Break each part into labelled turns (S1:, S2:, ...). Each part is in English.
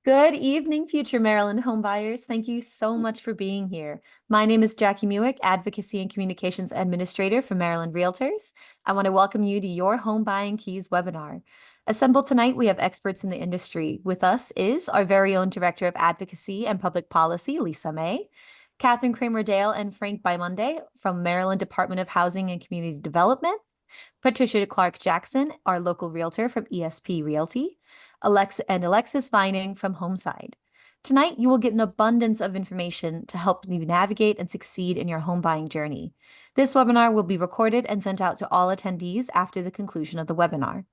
S1: Good evening, future Maryland homebuyers. Thank you so much for being here. My name is Jackie Muick, Advocacy and Communications Administrator for Maryland Realtors. I want to welcome you to your Home Buying Keys webinar. Assembled tonight, we have experts in the industry. With us is our very own Director of Advocacy and Public Policy, Lisa May, Catherine Kramer-Dale and Frank Baimonde from Maryland Department of Housing and Community Development, Patricia Clark Jackson, our local realtor from ESP Realty, Alexis Vining from Homeside. Tonight, you will get an abundance of information to help you navigate and succeed in your home buying journey. This webinar will be recorded and sent out to all attendees after the conclusion of the webinar.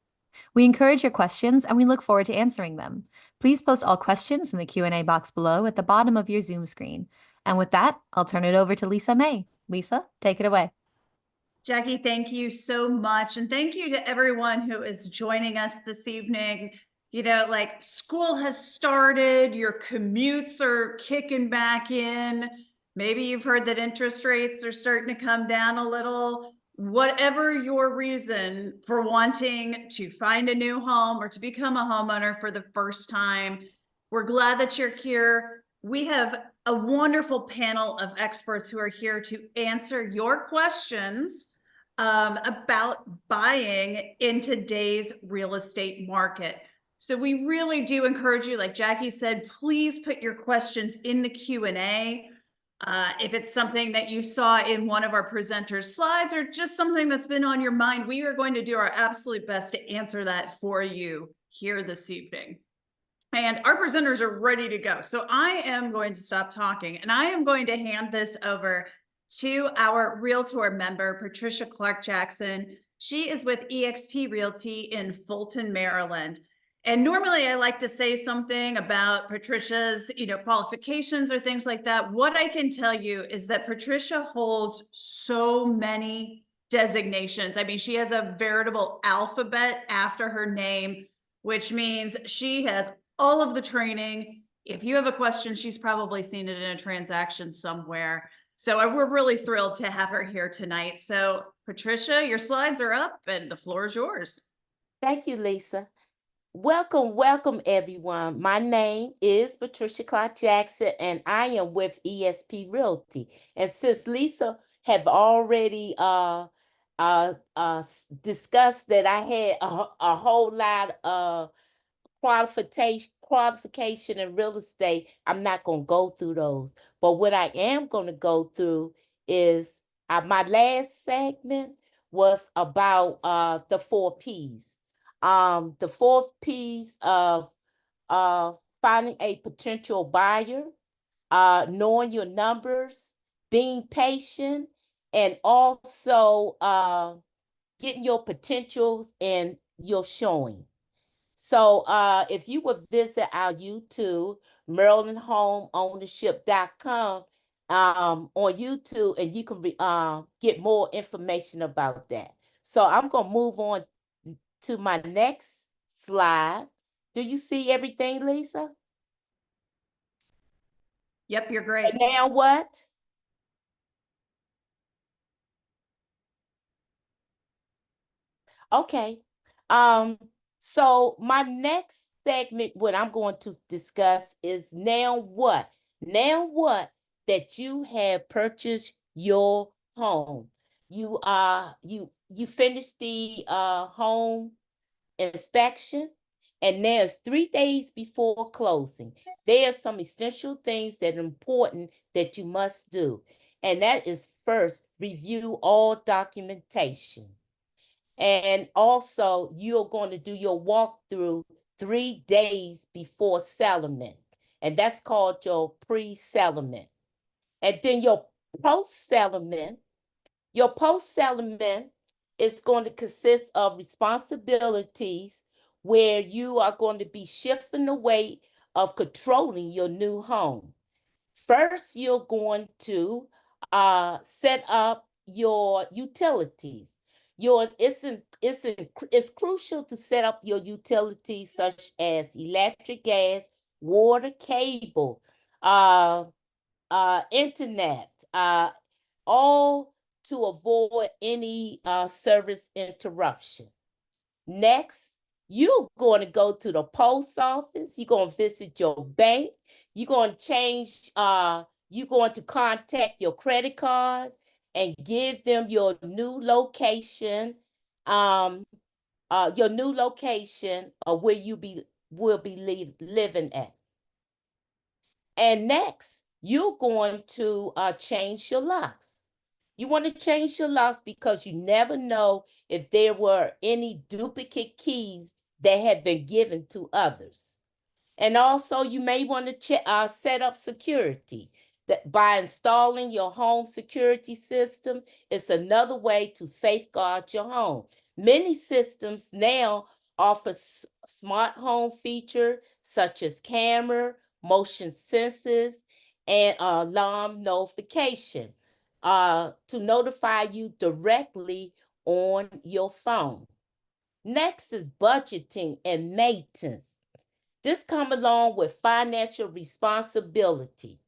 S1: We encourage your questions and we look forward to answering them. Please post all questions in the Q&A box below at the bottom of your Zoom screen. And with that, I'll turn it over to Lisa May. Lisa, take it away.
S2: Jackie, thank you so much. And thank you to everyone who is joining us this evening. You know, like school has started, your commutes are kicking back in. Maybe you've heard that interest rates are starting to come down a little. Whatever your reason for wanting to find a new home or to become a homeowner for the first time, we're glad that you're here. We have a wonderful panel of experts who are here to answer your questions about buying in today's real estate market. So we really do encourage you, like Jackie said, please put your questions in the Q&A. If it's something that you saw in one of our presenters' slides or just something that's been on your mind, we are going to do our absolute best to answer that for you here this evening. And our presenters are ready to go. So I am going to stop talking and I am going to hand this over to our Realtor member, Patricia Clark Jackson. She is with eXp Realty in Fulton, Maryland. And normally I like to say something about Patricia's, qualifications or things like that. What I can tell you is that Patricia holds so many designations. I mean, she has a veritable alphabet after her name, which means she has all of the training. If you have a question, she's probably seen it in a transaction somewhere. So we're really thrilled to have her here tonight. So Patricia, your slides are up and the floor is yours.
S3: Thank you, Lisa. Welcome, everyone. My name is Patricia Clark Jackson, and I am with ESP Realty. And since Lisa have already discussed that I had a whole lot of qualification in real estate, I'm not going to go through those. But what I am going to go through is my last segment was about the 4 Ps. The 4th piece of finding a potential buyer, knowing your numbers, being patient, and also getting your potentials and your showing. So if you would visit our YouTube, MarylandHomeownership.com on YouTube, and you can get more information about that. So I'm going to move on to my next slide. Do you see everything, Lisa?
S2: Yep, you're great.
S3: And now what? Okay. So my next segment, what I'm going to discuss is now what? Now what that you have purchased your home. You finished the home inspection, and there's 3 days before closing. There are some essential things that are important that you must do. And that is first, review all documentation. And also, you're going to do your walkthrough 3 days before settlement. And that's called your pre-settlement. And then your post-settlement is going to consist of responsibilities where you are going to be shifting the weight of controlling your new home. First, you're going to set up your utilities. It's crucial to set up your utilities such as electric, gas, water, cable, internet, all to avoid any service interruption. Next, You're going to go to the post office. You're going to visit your bank. You're going to you're going to contact your credit card and give them um, your new location of where you will be living at. And next, you're going to change your locks. You want to change your locks because you never know if there were any duplicate keys that had been given to others. And also, you may want to set up security. That by installing your home security system, it's another way to safeguard your home. Many systems now offer smart home features such as camera, motion sensors, and alarm notification to notify you directly on your phone. Next is budgeting and maintenance. This comes along with financial responsibility.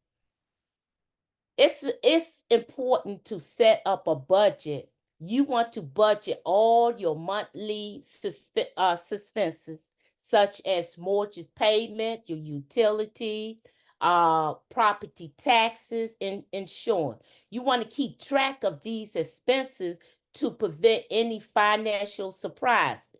S3: It's important to set up a budget. You want to budget all your monthly expenses, such as mortgage payment, your utility, property taxes, and insurance. You want to keep track of these expenses to prevent any financial surprises.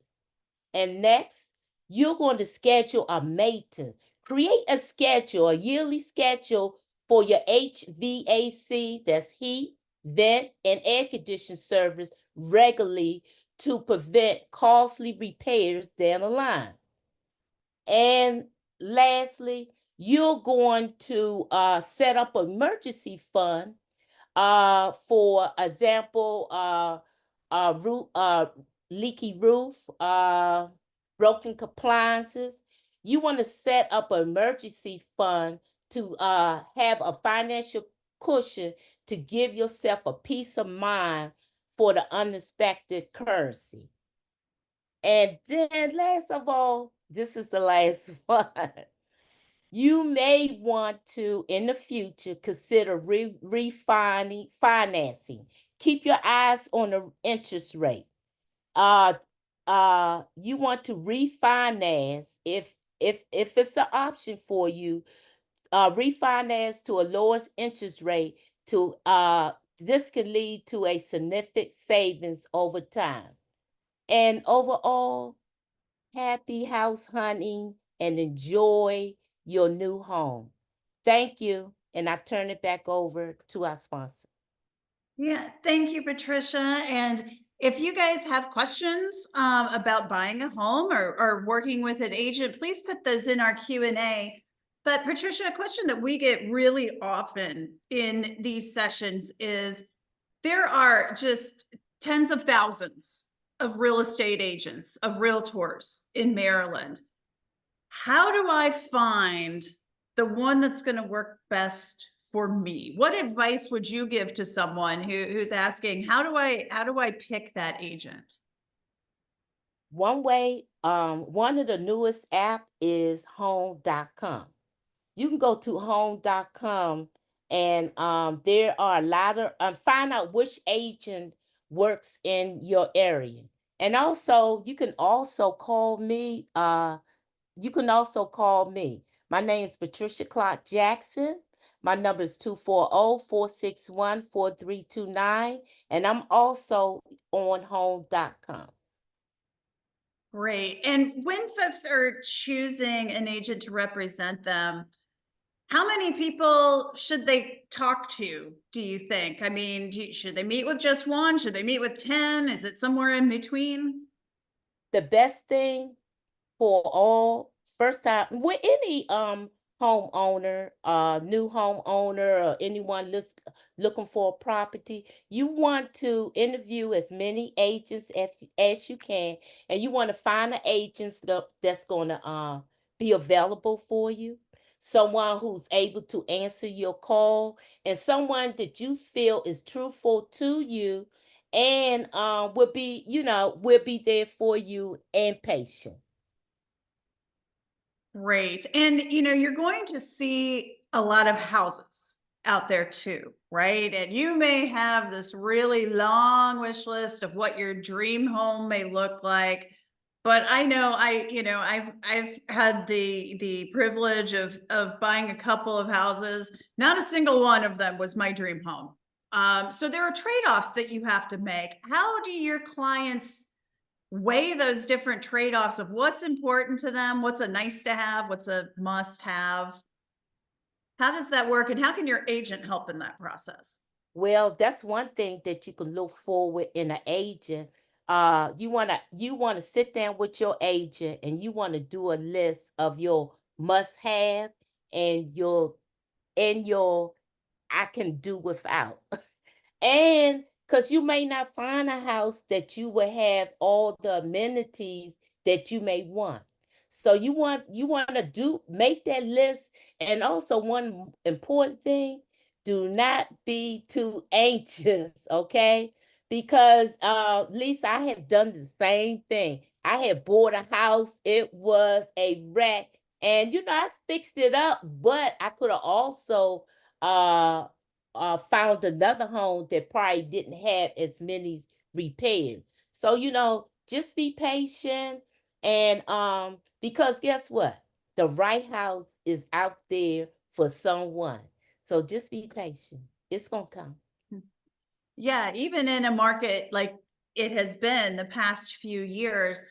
S3: And next, you're going to schedule a maintenance. Create a schedule, a yearly schedule for your HVAC, that's heat, vent, and air conditioning service regularly to prevent costly repairs down the line. And lastly, you're going to set up an emergency fund for example, leaky roof, broken appliances. You want to set up an emergency fund to have a financial cushion to give yourself a peace of mind for the unexpected currency. And then last of all, this is the last one. You may want to, in the future, consider financing. Keep your eyes on the interest rate. You want to refinance if it's an option for you. Refinance to a lower interest rate. This can lead to a significant savings over time. And overall, happy house hunting and enjoy your new home. Thank you. And I turn it back over to our sponsor.
S2: Yeah, thank you, Patricia. And if you guys have questions about buying a home or working with an agent, please put those in our Q&A. But Patricia, a question that we get really often in these sessions is there are just tens of thousands of real estate agents, of realtors in Maryland. How do I find the one that's going to work best for me? What advice would you give to someone who's asking, how do I pick that agent?
S3: One way, one of the newest app is home.com. You can go to home.com and there are a lot of find out which agent works in your area. And also you can also call me. My name is Patricia Clark Jackson. My number is 240-461-4329. And I'm also on home.com.
S2: Great. And when folks are choosing an agent to represent them, how many people should they talk to, do you think? I mean, should they meet with just one? Should they meet with 10? Is it somewhere in between?
S3: The best thing for all first time with any homeowner, new homeowner, or anyone looking for a property, you want to interview as many agents as you can, and you want to find an agent that's going to be available for you, someone who's able to answer your call, and someone that you feel is truthful to you and will be there for you and patient.
S2: Great. And you're going to see a lot of houses out there too, right? And you may have this really long wish list of what your dream home may look like. But I know I've had the privilege of buying a couple of houses. Not a single one of them was my dream home. So there are trade-offs that you have to make. How do your clients weigh those different trade-offs of what's important to them, what's a nice to have, what's a must have? How does that work, and how can your agent help in that process?
S3: Well, that's one thing that you can look forward in an agent. You wanna sit down with your agent and you wanna do a list of your must have and your I can do without. And because you may not find a house that you will have all the amenities that you may want. So you want to do make that list. And also one important thing, do not be too anxious, okay? Because Lisa, I have done the same thing. I had bought a house, it was a wreck, and I fixed it up, but I could have also uh found another home that probably didn't have as many repairs. So, just be patient and because guess what? The right house is out there for someone. So just be patient. It's gonna come.
S2: Yeah, even in a market like it has been the past few years.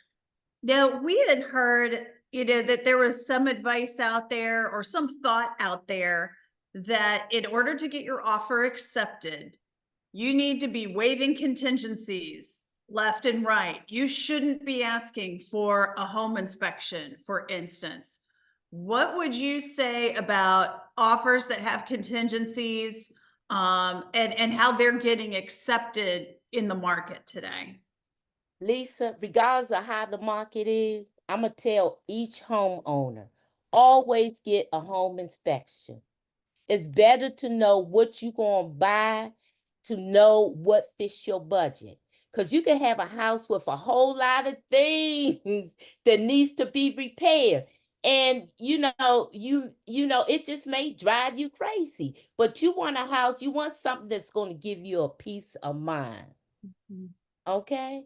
S2: Now, we had heard, that there was some advice out there or some thought out there that in order to get your offer accepted, you need to be waiving contingencies left and right. You shouldn't be asking for a home inspection, for instance. What would you say about offers that have contingencies, and how they're getting accepted in the market today?
S3: Lisa, regardless of how the market is, I'm gonna tell each homeowner, always get a home inspection. It's better to know what you're going to buy, to know what fits your budget. Because you can have a house with a whole lot of things that needs to be repaired. And it just may drive you crazy. But you want a house, you want something that's going to give you a peace of mind. Okay?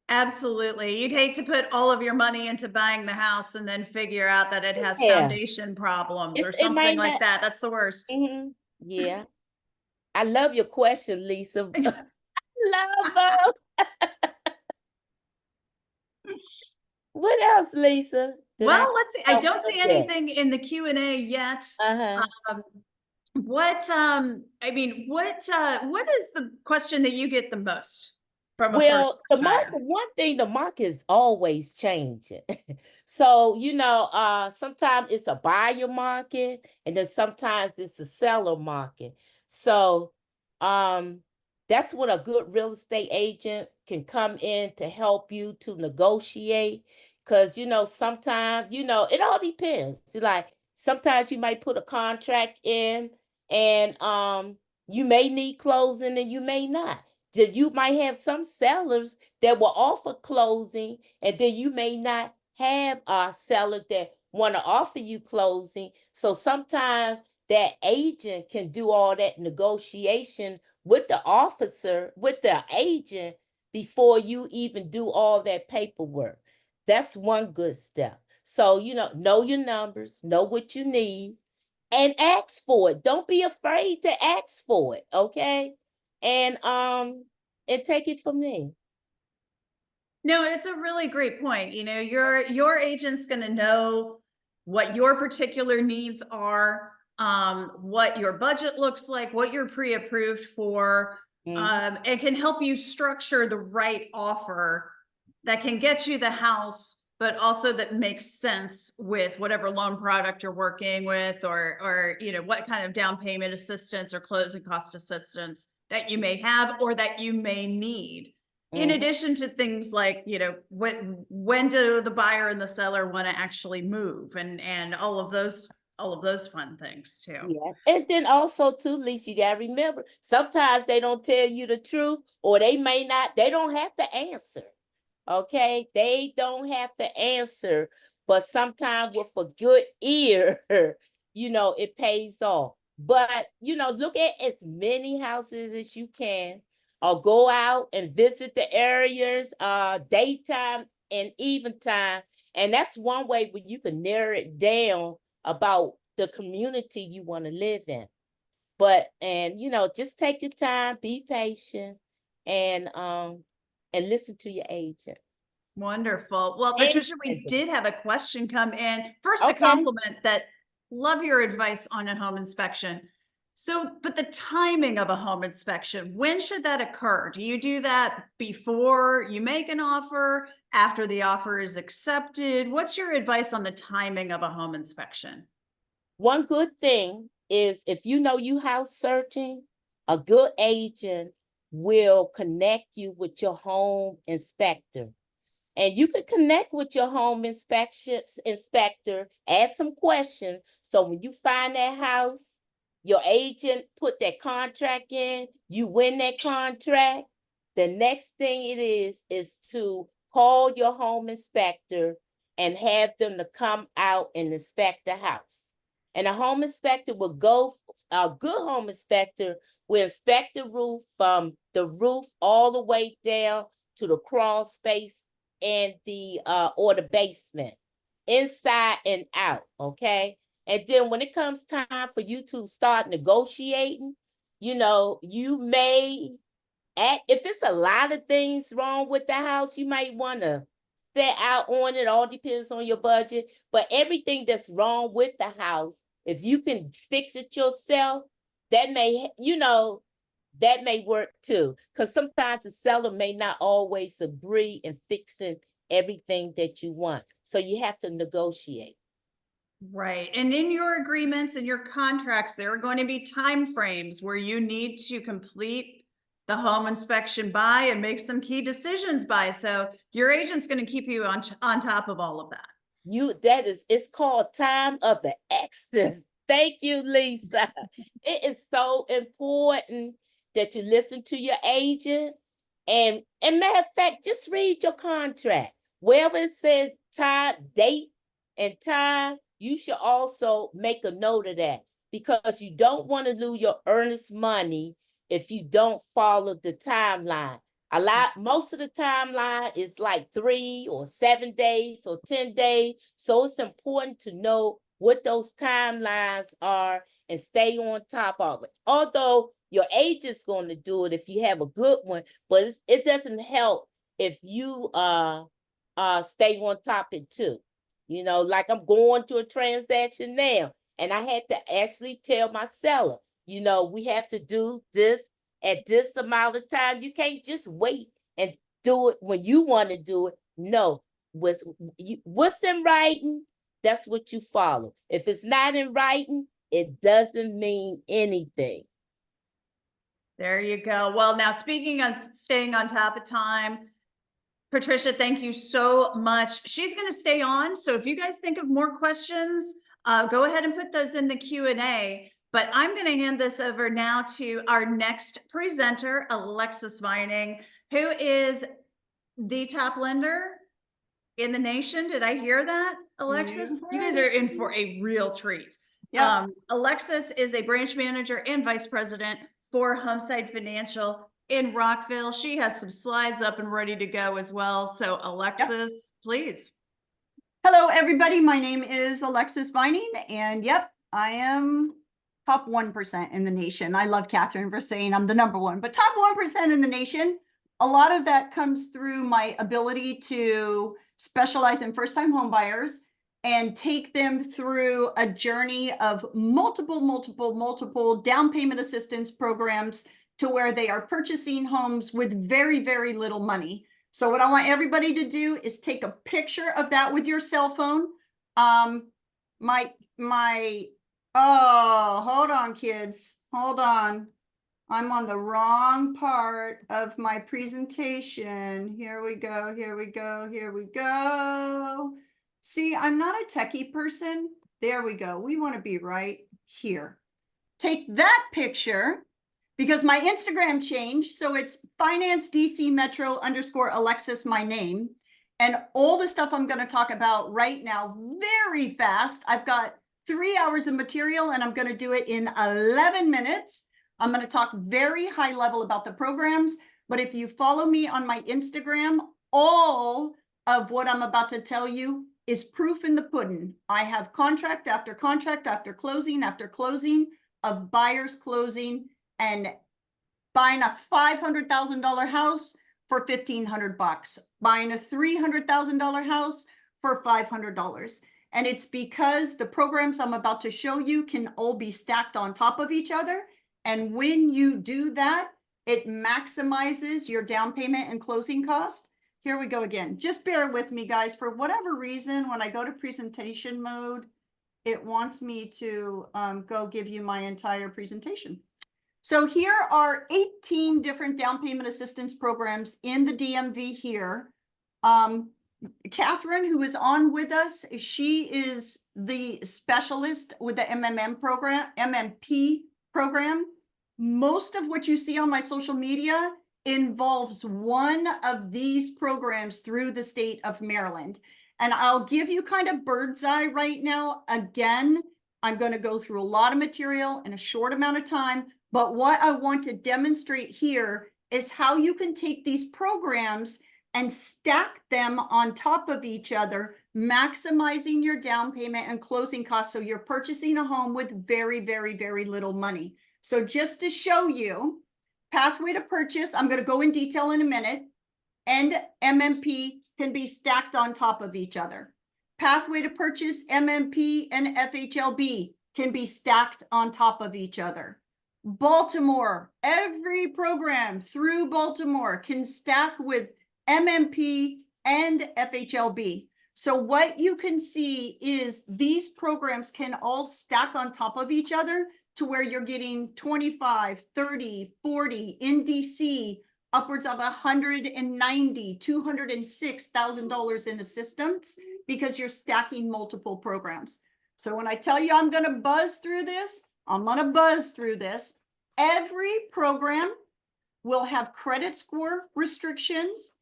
S2: Absolutely. You'd hate to put all of your money into buying the house and then figure out that it has
S3: Yeah.
S2: foundation problems or
S3: It
S2: something
S3: might
S2: like
S3: not.
S2: that. That's the worst.
S3: Yeah. I love your question, Lisa. Love her. What else, Lisa? Did I
S2: Well, let's see. I
S3: help
S2: don't see
S3: forget?
S2: anything in the Q&A yet.
S3: Uh-huh.
S2: Um, what is the question that you get the most from a first
S3: Well, the
S2: buyer?
S3: market, one thing, the market is always changing. So, sometimes it's a buyer market and then sometimes it's a seller market. So, um, that's when a good real estate agent can come in to help you to negotiate. Because, sometimes, it all depends. Like sometimes you might put a contract in and you may need closing and you may not. That you might have some sellers that will offer closing, and then you may not have a seller that want to offer you closing. So sometimes that agent can do all that negotiation with the officer, with the agent, before you even do all that paperwork. That's one good step. So, know your numbers, know what you need, and ask for it. Don't be afraid to ask for it, okay? And take it from there.
S2: No, it's a really great point. Your agent's going to know what your particular needs are, what your budget looks like, what you're pre-approved for,
S3: Mhm.
S2: and can help you structure the right offer that can get you the house, but also that makes sense with whatever loan product you're working with, or what kind of down payment assistance or closing cost assistance that you may have or that you may need. In
S3: Mhm.
S2: addition to things like, when do the buyer and the seller want to actually move, and all of those fun things too.
S3: Yeah. And then also too, Lisa, you gotta remember, sometimes they don't tell you the truth, or they don't have to answer. Okay, they don't have to answer, but sometimes with a good ear, it pays off. But look at as many houses as you can, or go out and visit the areas, daytime and even time. And that's one way where you can narrow it down about the community you want to live in. But, and just take your time, be patient, and listen to your agent.
S2: Wonderful. Well, Patricia, we did have a question come in. First, a
S3: Okay.
S2: compliment that love your advice on a home inspection. So, but the timing of a home inspection, when should that occur? Do you do that before you make an offer, after the offer is accepted? What's your advice on the timing of a home inspection?
S3: One good thing is if you house searching, a good agent will connect you with your home inspector. And you could connect with your home inspector, ask some questions. So when you find that house, your agent put that contract in, you win that contract. The next thing it is to call your home inspector and have them to come out and inspect the house. And a home inspector will a good home inspector will inspect the roof from the roof all the way down to the crawl space and or the basement, inside and out, okay? And then when it comes time for you to start negotiating, you may if it's a lot of things wrong with the house, you might want to set out on it. All depends on your budget. But everything that's wrong with the house, if you can fix it yourself, that may, that may work too. Because sometimes the seller may not always agree in fixing everything that you want. So you have to negotiate.
S2: Right. And in your agreements and your contracts, there are going to be time frames where you need to complete the home inspection by and make some key decisions by. So your agent's going to keep you on top of all of that.
S3: It's called time of the essence. Thank you, Lisa. It is so important that you listen to your agent. And matter of fact, just read your contract. Wherever it says time, date, and time, you should also make a note of that, because you don't want to lose your earnest money if you don't follow the timeline. Most of the timeline is like 3 or 7 days or 10 days. So it's important to know what those timelines are and stay on top of it. Although your agent's going to do it if you have a good one, but it doesn't help if you stay on top of it too. Like I'm going to a transaction now, and I had to actually tell my seller, we have to do this at this amount of time. You can't just wait and do it when you want to do it. No, what's in writing, that's what you follow. If it's not in writing, it doesn't mean anything.
S2: There you go. Well, now speaking of staying on top of time, Patricia, thank you so much. She's going to stay on. So if you guys think of more questions, go ahead and put those in the Q&A. But I'm going to hand this over now to our next presenter, Alexis Vining, who is the top lender in the nation. Did I hear that, Alexis? You guys are in for a real treat.
S4: Yep.
S2: Alexis is a branch manager and vice president for Homeside Financial in Rockville. She has some slides up and ready to go as well. So Alexis, please.
S4: Hello, everybody. My name is Alexis Vining, and yep, I am top 1% in the nation. I love Catherine for saying I'm the number one, but top 1% in the nation. A lot of that comes through my ability to specialize in first-time home buyers and take them through a journey of multiple down payment assistance programs to where they are purchasing homes with very, very little money. So what I want everybody to do is take a picture of that with your cell phone. Oh, hold on, kids. Hold on. I'm on the wrong part of my presentation. Here we go, here we go, here we go. See, I'm not a techie person. There we go. We want to be right here. Take that picture, because my Instagram changed. So it's finance DC Metro _ Alexis, my name. And all the stuff I'm going to talk about right now, very fast. I've got 3 hours of material and I'm going to do it in 11 minutes. I'm going to talk very high level about the programs. But if you follow me on my Instagram, all of what I'm about to tell you is proof in the pudding. I have contract after contract after closing of buyers closing and buying a $500,000 house for $1,500, buying a $300,000 house for $500. And it's because the programs I'm about to show you can all be stacked on top of each other. And when you do that, it maximizes your down payment and closing cost. Here we go again. Just bear with me, guys. For whatever reason, when I go to presentation mode, it wants me to go give you my entire presentation. So here are 18 different down payment assistance programs in the DMV here. Catherine, who is on with us, she is the specialist with the MMP program. Most of what you see on my social media involves one of these programs through the state of Maryland. And I'll give you kind of bird's eye right now. Again, I'm going to go through a lot of material in a short amount of time. But what I want to demonstrate here is how you can take these programs and stack them on top of each other, maximizing your down payment and closing costs. So you're purchasing a home with very, very, very little money. So just to show you, pathway to purchase, I'm going to go in detail in a minute, and MMP can be stacked on top of each other. Pathway to purchase, MMP and FHLB can be stacked on top of each other. Baltimore, every program through Baltimore can stack with MMP and FHLB. So what you can see is these programs can all stack on top of each other to where you're getting 25, 30, 40 in DC, upwards of $190,000, $206,000 in assistance because you're stacking multiple programs. So when I tell you I'm going to buzz through this, I'm going to buzz through this. Every program will have credit score restrictions,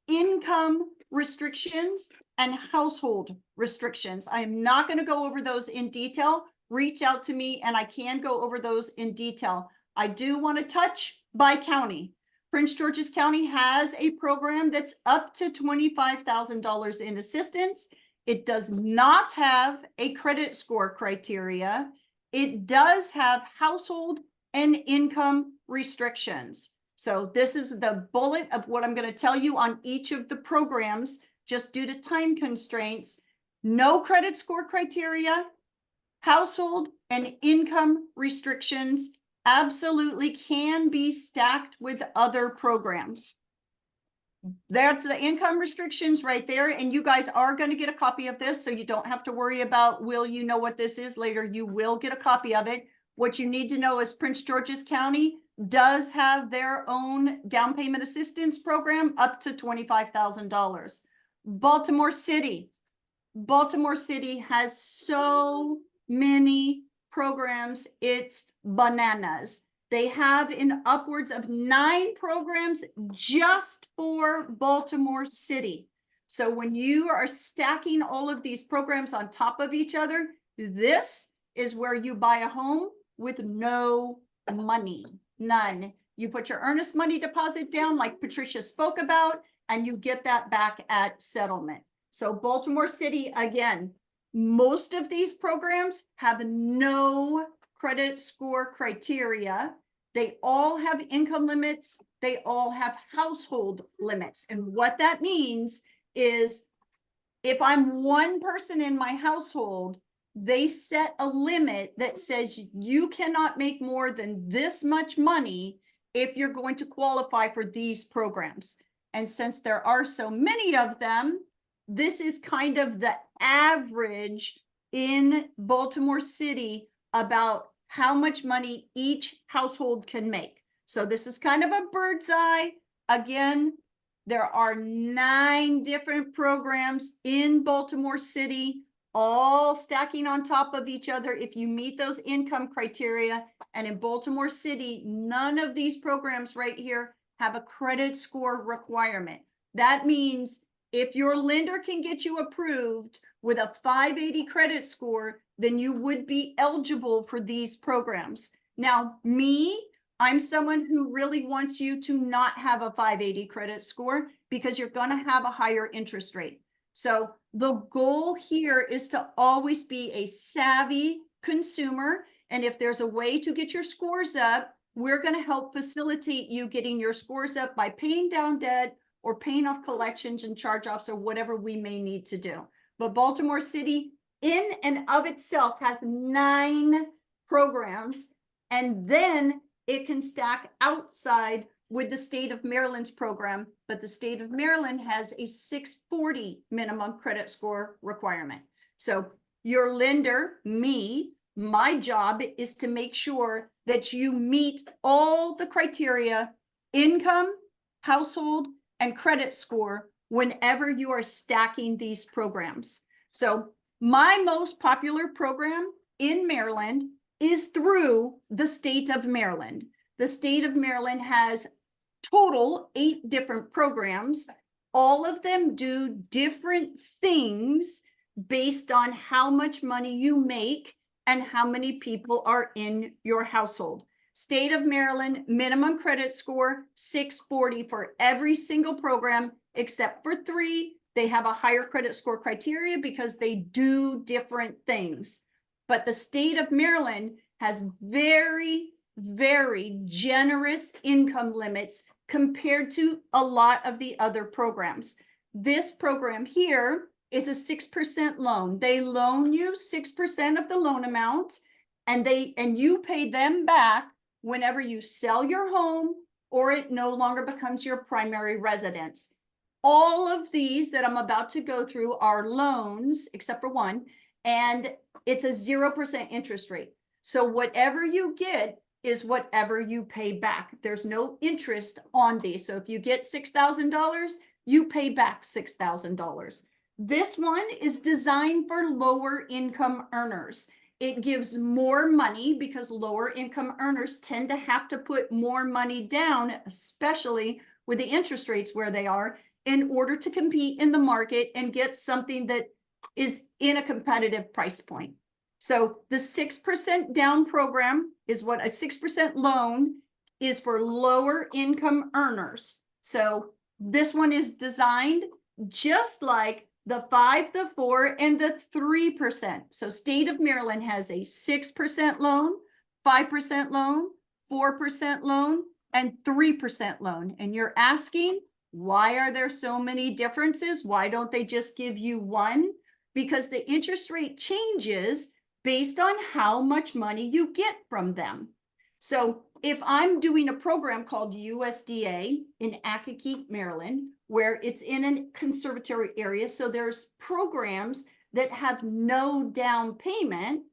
S4: income restrictions, and household restrictions. I am not going to go over those in detail. Reach out to me and I can go over those in detail. I do want to touch by county. Prince George's County has a program that's up to $25,000 in assistance. It does not have a credit score criteria. It does have household and income restrictions. So this is the bullet of what I'm going to tell you on each of the programs, just due to time constraints. No credit score criteria, household and income restrictions absolutely can be stacked with other programs. That's the income restrictions right there. And you guys are going to get a copy of this, so you don't have to worry about, will you know what this is later? You will get a copy of it. What you need to know is Prince George's County does have their own down payment assistance program up to $25,000. Baltimore City has so many programs, it's bananas. They have in upwards of 9 programs just for Baltimore City. So when you are stacking all of these programs on top of each other, this is where you buy a home with no money, none. You put your earnest money deposit down like Patricia spoke about, and you get that back at settlement. So Baltimore City, again, most of these programs have no credit score criteria. They all have income limits. They all have household limits. And what that means is if I'm one person in my household, they set a limit that says you cannot make more than this much money if you're going to qualify for these programs. And since there are so many of them, this is kind of the average in Baltimore City about how much money each household can make. So this is kind of a bird's eye. Again, there are 9 different programs in Baltimore City, all stacking on top of each other if you meet those income criteria. And in Baltimore City, none of these programs right here have a credit score requirement. That means if your lender can get you approved with a 580 credit score, then you would be eligible for these programs. Now, I'm someone who really wants you to not have a 580 credit score because you're going to have a higher interest rate. So the goal here is to always be a savvy consumer. And if there's a way to get your scores up, we're going to help facilitate you getting your scores up by paying down debt or paying off collections and charge-offs or whatever we may need to do. But Baltimore City in and of itself has 9 programs, and then it can stack outside with the state of Maryland's program, but the state of Maryland has a 640 minimum credit score requirement. So your lender, me, my job is to make sure that you meet all the criteria, income, household, and credit score whenever you are stacking these programs. So my most popular program in Maryland is through the state of Maryland. The state of Maryland has total 8 different programs. All of them do different things based on how much money you make and how many people are in your household. State of Maryland, minimum credit score, 640 for every single program, except for 3. They have a higher credit score criteria because they do different things. But the state of Maryland has very, very generous income limits compared to a lot of the other programs. This program here is a 6% loan. They loan you 6% of the loan amount, and you pay them back whenever you sell your home or it no longer becomes your primary residence. All of these that I'm about to go through are loans, except for one, and it's a 0% interest rate. So whatever you get is whatever you pay back. There's no interest on these. So if you get $6,000, you pay back $6,000. This one is designed for lower income earners. It gives more money because lower income earners tend to have to put more money down, especially with the interest rates where they are, in order to compete in the market and get something that is in a competitive price point. So the 6% down program is what a 6% loan is for lower income earners. So this one is designed just like the 5, the 4, and the 3%. So state of Maryland has a 6% loan, 5% loan, 4% loan, and 3% loan. And you're asking, why are there so many differences? Why don't they just give you one? Because the interest rate changes based on how much money you get from them. So if I'm doing a program called USDA in Accokeek, Maryland, where it's in a conservatory area, so there's programs that have no down payment.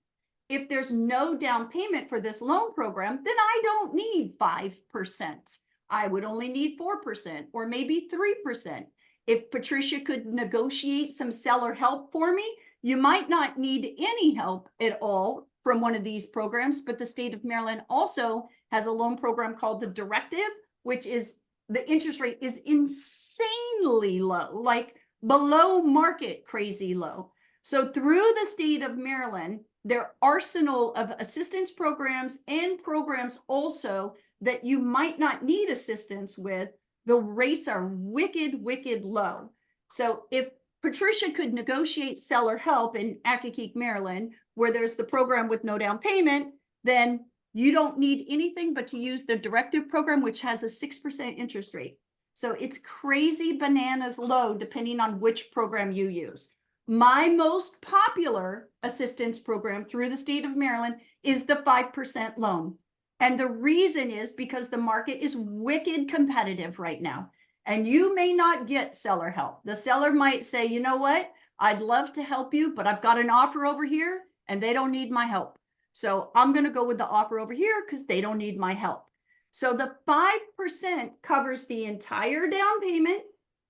S4: If there's no down payment for this loan program, then I don't need 5%. I would only need 4% or maybe 3%. If Patricia could negotiate some seller help for me, you might not need any help at all from one of these programs, but the state of Maryland also has a loan program called the Directive, which is the interest rate is insanely low, like below market crazy low. So through the state of Maryland, their arsenal of assistance programs and programs also that you might not need assistance with, the rates are wicked, wicked low. So if Patricia could negotiate seller help in Accokeek, Maryland, where there's the program with no down payment, then you don't need anything but to use the Directive program, which has a 6% interest rate. So it's crazy bananas low depending on which program you use. My most popular assistance program through the state of Maryland is the 5% loan. And the reason is because the market is wicked competitive right now. And you may not get seller help. The seller might say, you know what? I'd love to help you, but I've got an offer over here and they don't need my help. So I'm going to go with the offer over here because they don't need my help. So the 5% covers the entire down payment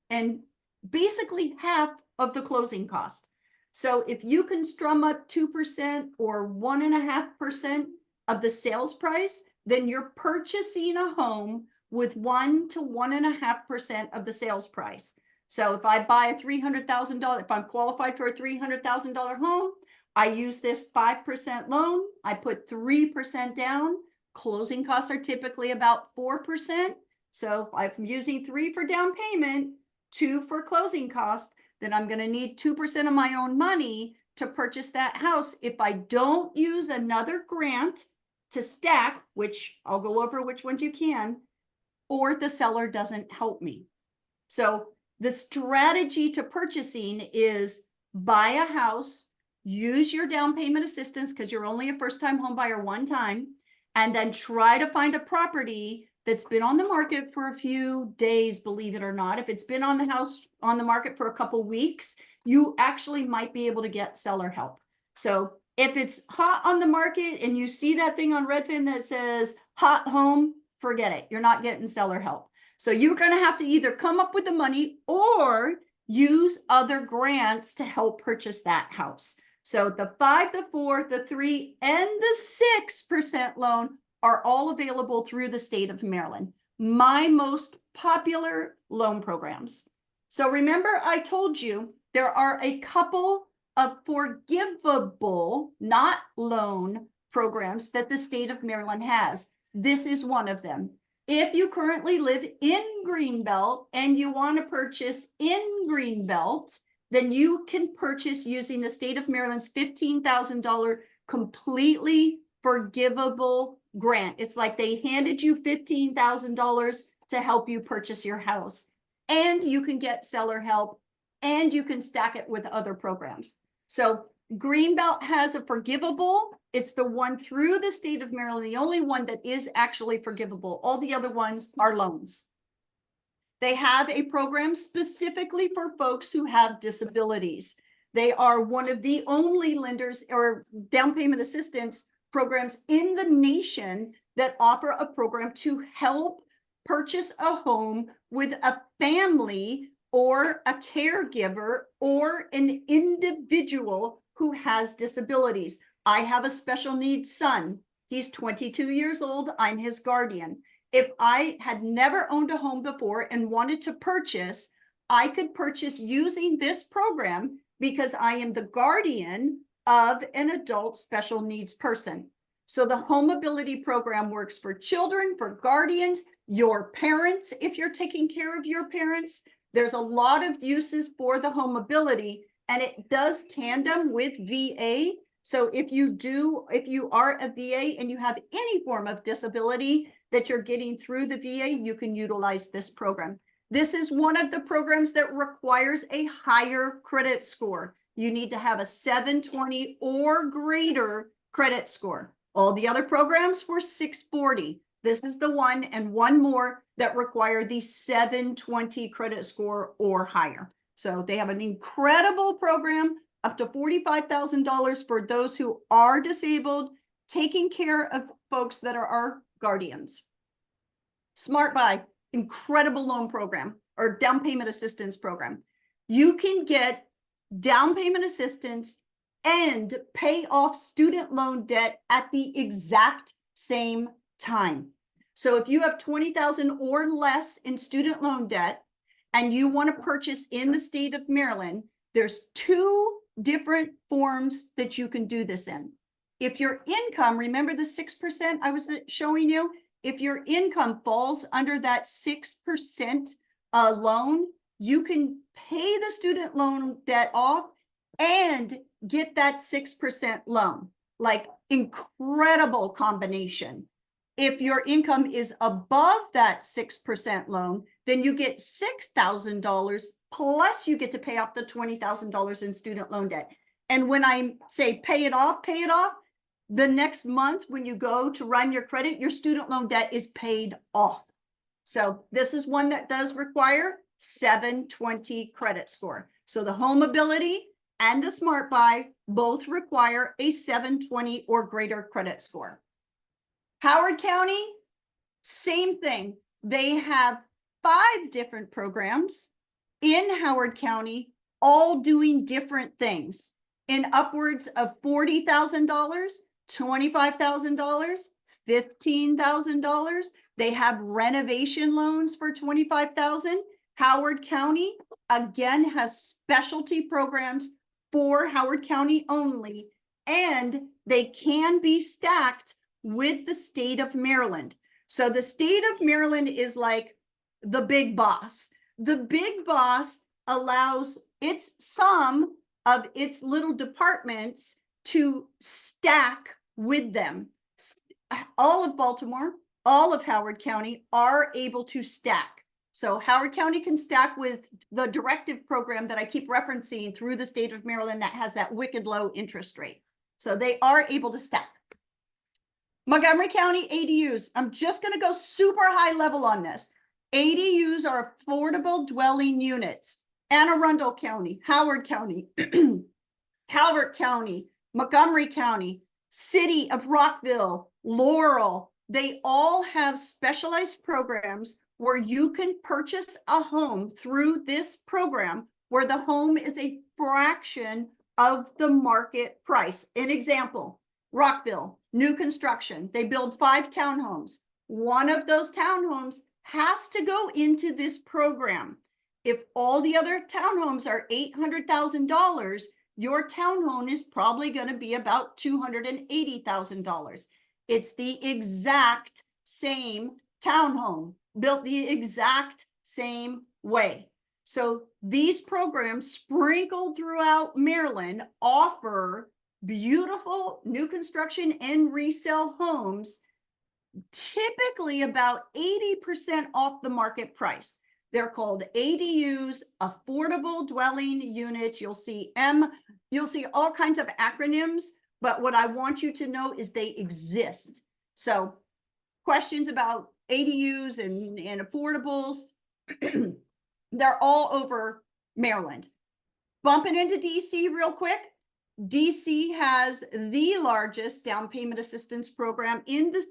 S4: and basically half of the closing cost. So if you can strum up 2% or 1.5% of the sales price, then you're purchasing a home with 1 to 1.5% of the sales price. So if I buy a $300,000, if I'm qualified for a $300,000 home, I use this 5% loan, I put 3% down. Closing costs are typically about 4%. So if I'm using 3 for down payment, 2 for closing costs, then I'm going to need 2% of my own money to purchase that house. If I don't use another grant to stack, which I'll go over which ones you can, or the seller doesn't help me. So the strategy to purchasing is buy a house, use your down payment assistance because you're only a first-time home buyer one time, and then try to find a property that's been on the market for a few days, believe it or not. If it's been on the market for a couple weeks, you actually might be able to get seller help. So if it's hot on the market and you see that thing on Redfin that says hot home, forget it. You're not getting seller help. So you're going to have to either come up with the money or use other grants to help purchase that house. So the 5, the 4, the 3, and the 6% loan are all available through the state of Maryland. My most popular loan programs. So remember, I told you there are a couple of forgivable, not loan programs that the state of Maryland has. This is one of them. If you currently live in Greenbelt and you want to purchase in Greenbelt, then you can purchase using the state of Maryland's $15,000 completely forgivable grant. It's like they handed you $15,000 to help you purchase your house, and you can get seller help, and you can stack it with other programs. So Greenbelt has a forgivable. It's the one through the state of Maryland, the only one that is actually forgivable. All the other ones are loans. They have a program specifically for folks who have disabilities. They are one of the only lenders or down payment assistance programs in the nation that offer a program to help purchase a home with a family or a caregiver or an individual who has disabilities. I have a special needs son. He's 22 years old. I'm his guardian. If I had never owned a home before and wanted to purchase, I could purchase using this program because I am the guardian of an adult special needs person. So the home ability program works for children, for guardians, your parents, if you're taking care of your parents. There's a lot of uses for the home ability, and it does tandem with VA. So if you are a VA and you have any form of disability that you're getting through the VA, you can utilize this program. This is one of the programs that requires a higher credit score. You need to have a 720 or greater credit score. All the other programs were 640. This is the one and one more that require the 720 credit score or higher. So they have an incredible program, up to $45,000 for those who are disabled, taking care of folks that are our guardians. Smart Buy, incredible loan program or down payment assistance program. You can get down payment assistance and pay off student loan debt at the exact same time. So if you have $20,000 or less in student loan debt and you want to purchase in the state of Maryland, there's 2 different forms that you can do this in. If your income, remember the 6% I was showing you? If your income falls under that 6% loan, you can pay the student loan debt off and get that 6% loan. Like, incredible combination. If your income is above that 6% loan, then you get $6,000 plus you get to pay off the $20,000 in student loan debt. And when I say pay it off, the next month when you go to run your credit, your student loan debt is paid off. So this is one that does require 720 credit score. So the home ability and the Smart Buy both require a 720 or greater credit score. Howard County, same thing. They have 5 different programs in Howard County, all doing different things in upwards of $40,000, $25,000, $15,000. They have renovation loans for $25,000. Howard County, again, has specialty programs for Howard County only, and they can be stacked with the state of Maryland. So the state of Maryland is like the big boss. The big boss allows some of its little departments to stack with them. All of Baltimore, all of Howard County are able to stack. So Howard County can stack with the directive program that I keep referencing through the state of Maryland that has that wicked low interest rate. So they are able to stack. Montgomery County ADUs. I'm just going to go super high level on this. ADUs are affordable dwelling units. Anne Arundel County, Howard County, Calvert County, Montgomery County, City of Rockville, Laurel, they all have specialized programs where you can purchase a home through this program where the home is a fraction of the market price. An example, Rockville, new construction, they build 5 townhomes. One of those townhomes has to go into this program. If all the other townhomes are $800,000, your townhome is probably going to be about $280,000. It's the exact same townhome, built the exact same way. So these programs sprinkled throughout Maryland offer beautiful new construction and resale homes, typically about 80% off the market price. They're called ADUs, affordable dwelling units. You'll see all kinds of acronyms, but what I want you to know is they exist. So questions about ADUs and affordables, they're all over Maryland. Bumping into DC real quick. DC has the largest down payment assistance program in this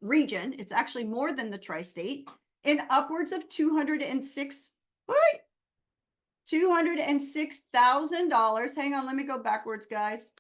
S4: region. It's actually more than the tri-state, in upwards of $206,000. Hang on, let me go backwards, guys.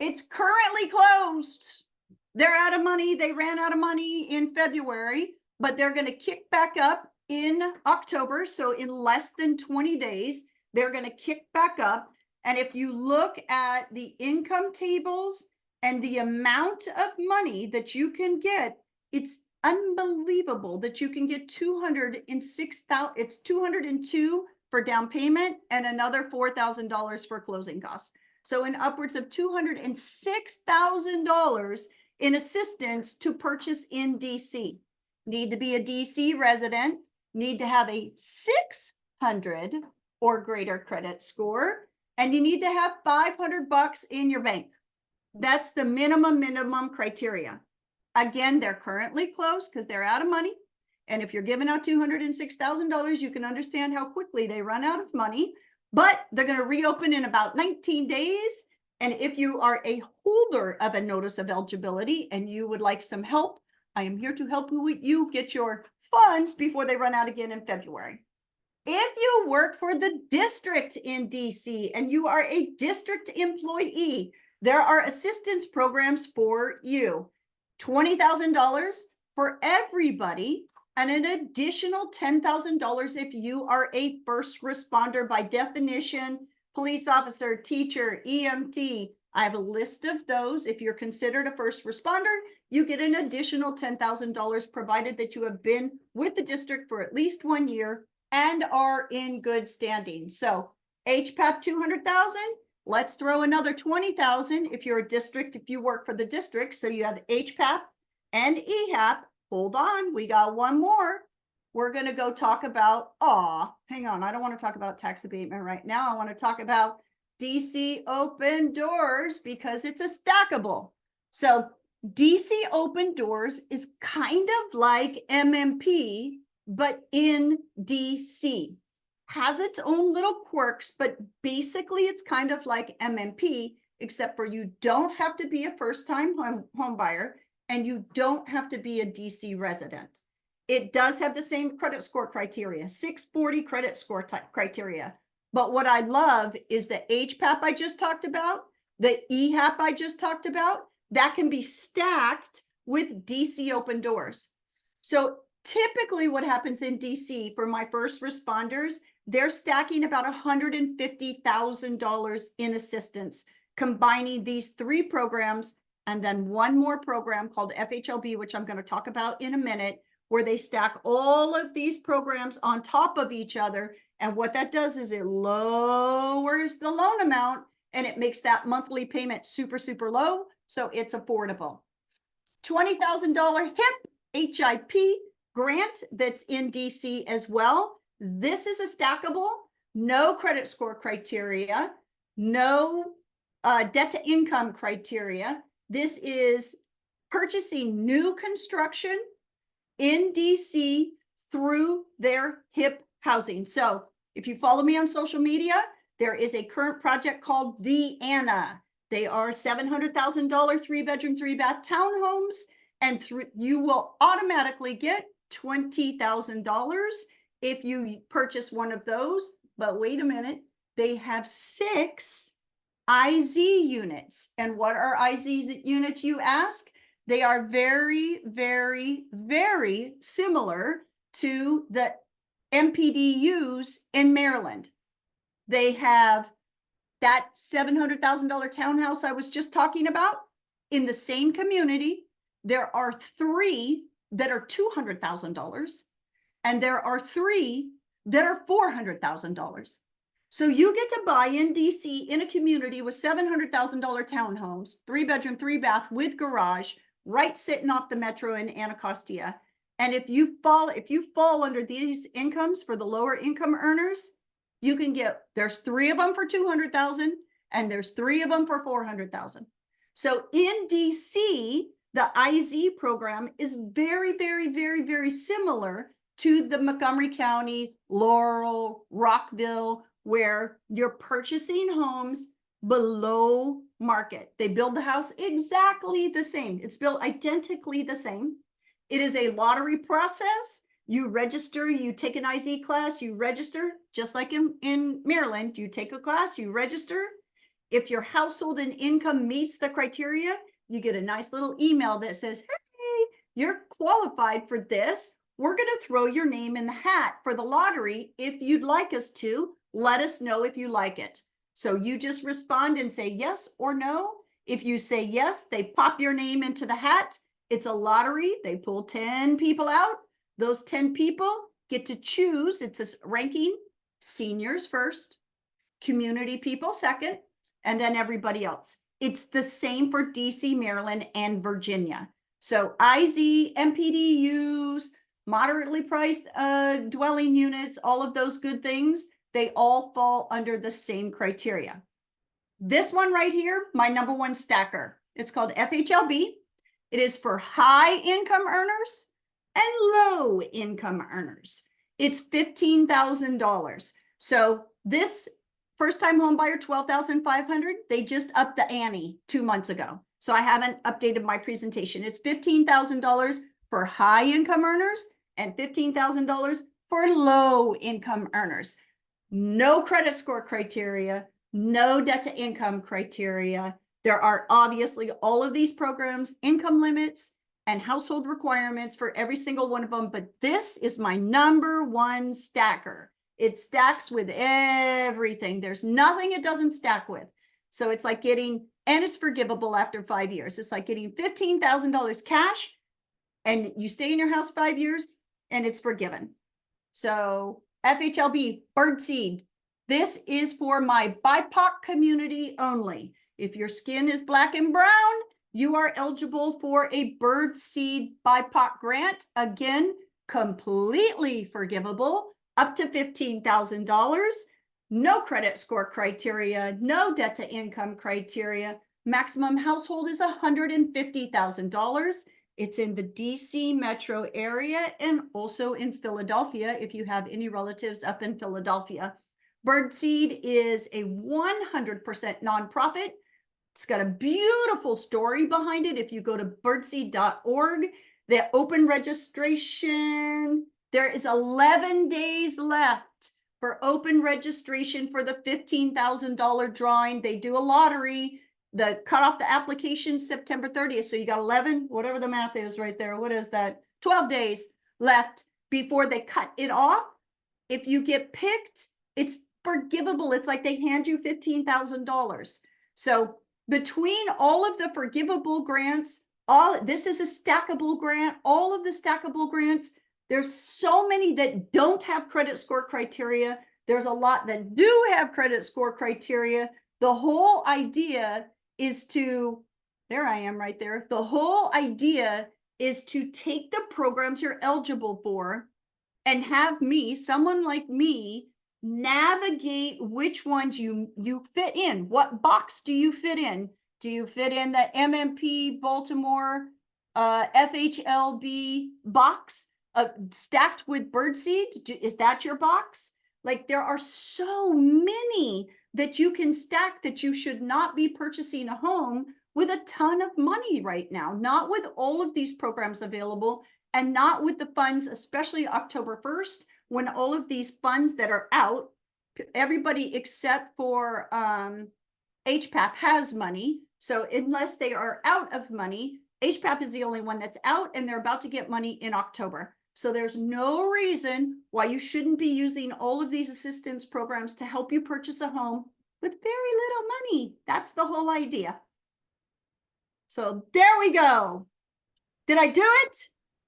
S4: It's currently closed. They're out of money. They ran out of money in February, but they're going to kick back up in October. So in less than 20 days, they're going to kick back up. And if you look at the income tables and the amount of money that you can get, it's unbelievable that you can get $206,000. It's $202 for down payment and another $4,000 for closing costs. So in upwards of $206,000 in assistance to purchase in DC. Need to be a DC resident, need to have a 600 or greater credit score, and you need to have $500 in your bank. That's the minimum criteria. Again, they're currently closed because they're out of money. And if you're giving out $206,000, you can understand how quickly they run out of money, but they're going to reopen in about 19 days. And if you are a holder of a notice of eligibility and you would like some help, I am here to help you get your funds before they run out again in February. If you work for the district in DC and you are a district employee, there are assistance programs for you. $20,000 for everybody and an additional $10,000 if you are a first responder by definition, police officer, teacher, EMT. I have a list of those. If you're considered a first responder, you get an additional $10,000 provided that you have been with the district for at least 1 year and are in good standing. So HPAP 200,000, let's throw another 20,000 if you're a district, if you work for the district. So you have HPAP and EHAP. Hold on, we got one more. We're going to go talk about, hang on, I don't want to talk about tax abatement right now. I want to talk about DC Open Doors because it's a stackable. So DC Open Doors is kind of like MMP, but in DC. Has its own little quirks, but basically it's kind of like MMP, except for you don't have to be a first-time home buyer and you don't have to be a DC resident. It does have the same credit score criteria, 640 credit score criteria. But what I love is the HPAP I just talked about, the EHAP I just talked about, that can be stacked with DC Open Doors. So typically what happens in DC for my first responders, they're stacking about $150,000 in assistance, combining these 3 programs and then one more program called FHLB, which I'm going to talk about in a minute, where they stack all of these programs on top of each other. And what that does is it lowers the loan amount and it makes that monthly payment super, super low. So it's affordable. $20,000 HIP grant that's in DC as well. This is a stackable, no credit score criteria, no debt to income criteria. This is purchasing new construction in DC through their HIP housing. So if you follow me on social media, there is a current project called The Anna. They are $700,000 3-bedroom, 3-bath townhomes, and you will automatically get $20,000 if you purchase one of those. But wait a minute, they have 6 IZ units. And what are IZ units, you ask? They are very, very, very similar to the MPDUs in Maryland. They have that $700,000 townhouse I was just talking about in the same community. There are 3 that are $200,000, and there are 3 that are $400,000. So you get to buy in DC in a community with $700,000 townhomes, 3-bedroom, 3-bath with garage, right sitting off the metro in Anacostia. And if you fall under these incomes for the lower income earners, you can get, there's 3 of them for 200,000 and there's 3 of them for 400,000. So in DC, the IZ program is very, very, very, very similar to the Montgomery County, Laurel, Rockville, where you're purchasing homes below market. They build the house exactly the same. It's built identically the same. It is a lottery process. You register, you take an IZ class, you register, just like in Maryland, you take a class, you register. If your household and income meets the criteria, you get a nice little email that says, hey, you're qualified for this. We're going to throw your name in the hat for the lottery. If you'd like us to, let us know if you like it. So you just respond and say yes or no. If you say yes, they pop your name into the hat. It's a lottery. They pull 10 people out. Those 10 people get to choose. It's a ranking: seniors first, community people second, and then everybody else. It's the same for DC, Maryland, and Virginia. So IZ, MPDUs, moderately priced dwelling units, all of those good things, they all fall under the same criteria. This one right here, my number 1 stacker, it's called FHLB. It is for high income earners and low income earners. It's $15,000. So this first time home buyer, $12,500, they just upped the ante 2 months ago. So I haven't updated my presentation. It's $15,000 for high income earners and $15,000 for low income earners. No credit score criteria, no debt to income criteria. There are obviously all of these programs, income limits and household requirements for every single one of them. But this is my number 1 stacker. It stacks with everything. There's nothing it doesn't stack with. So it's like getting, and it's forgivable after 5 years. It's like getting $15,000 cash and you stay in your house 5 years and it's forgiven. So FHLB, birdseed. This is for my BIPOC community only. If your skin is black and brown, you are eligible for a birdseed BIPOC grant. Again, completely forgivable, up to $15,000. No credit score criteria, no debt to income criteria. Maximum household is $150,000. It's in the DC metro area and also in Philadelphia if you have any relatives up in Philadelphia. Birdseed is a 100% nonprofit. It's got a beautiful story behind it. If you go to birdseed.org, the open registration, there is 11 days left for open registration for the $15,000 drawing. They do a lottery. The cut off the application September 30th. So you got 11, whatever the math is right there. What is that? 12 days left before they cut it off. If you get picked, it's forgivable. It's like they hand you $15,000. So between all of the forgivable grants, this is a stackable grant. All of the stackable grants, There's so many that don't have credit score criteria. There's a lot that do have credit score criteria. The whole idea is to, there I am right there. The whole idea is to take the programs you're eligible for and have me, someone like me, navigate which ones you fit in. What box do you fit in? Do you fit in the MMP Baltimore FHLB box stacked with birdseed? Is that your box? Like, there are so many that you can stack that you should not be purchasing a home with a ton of money right now, not with all of these programs available, and not with the funds, especially October 1st, when all of these funds that are out, everybody except for HPAP has money. So unless they are out of money, HPAP is the only one that's out, and they're about to get money in October. So there's no reason why you shouldn't be using all of these assistance programs to help you purchase a home with very little money. That's the whole idea. So there we go. Did I do it?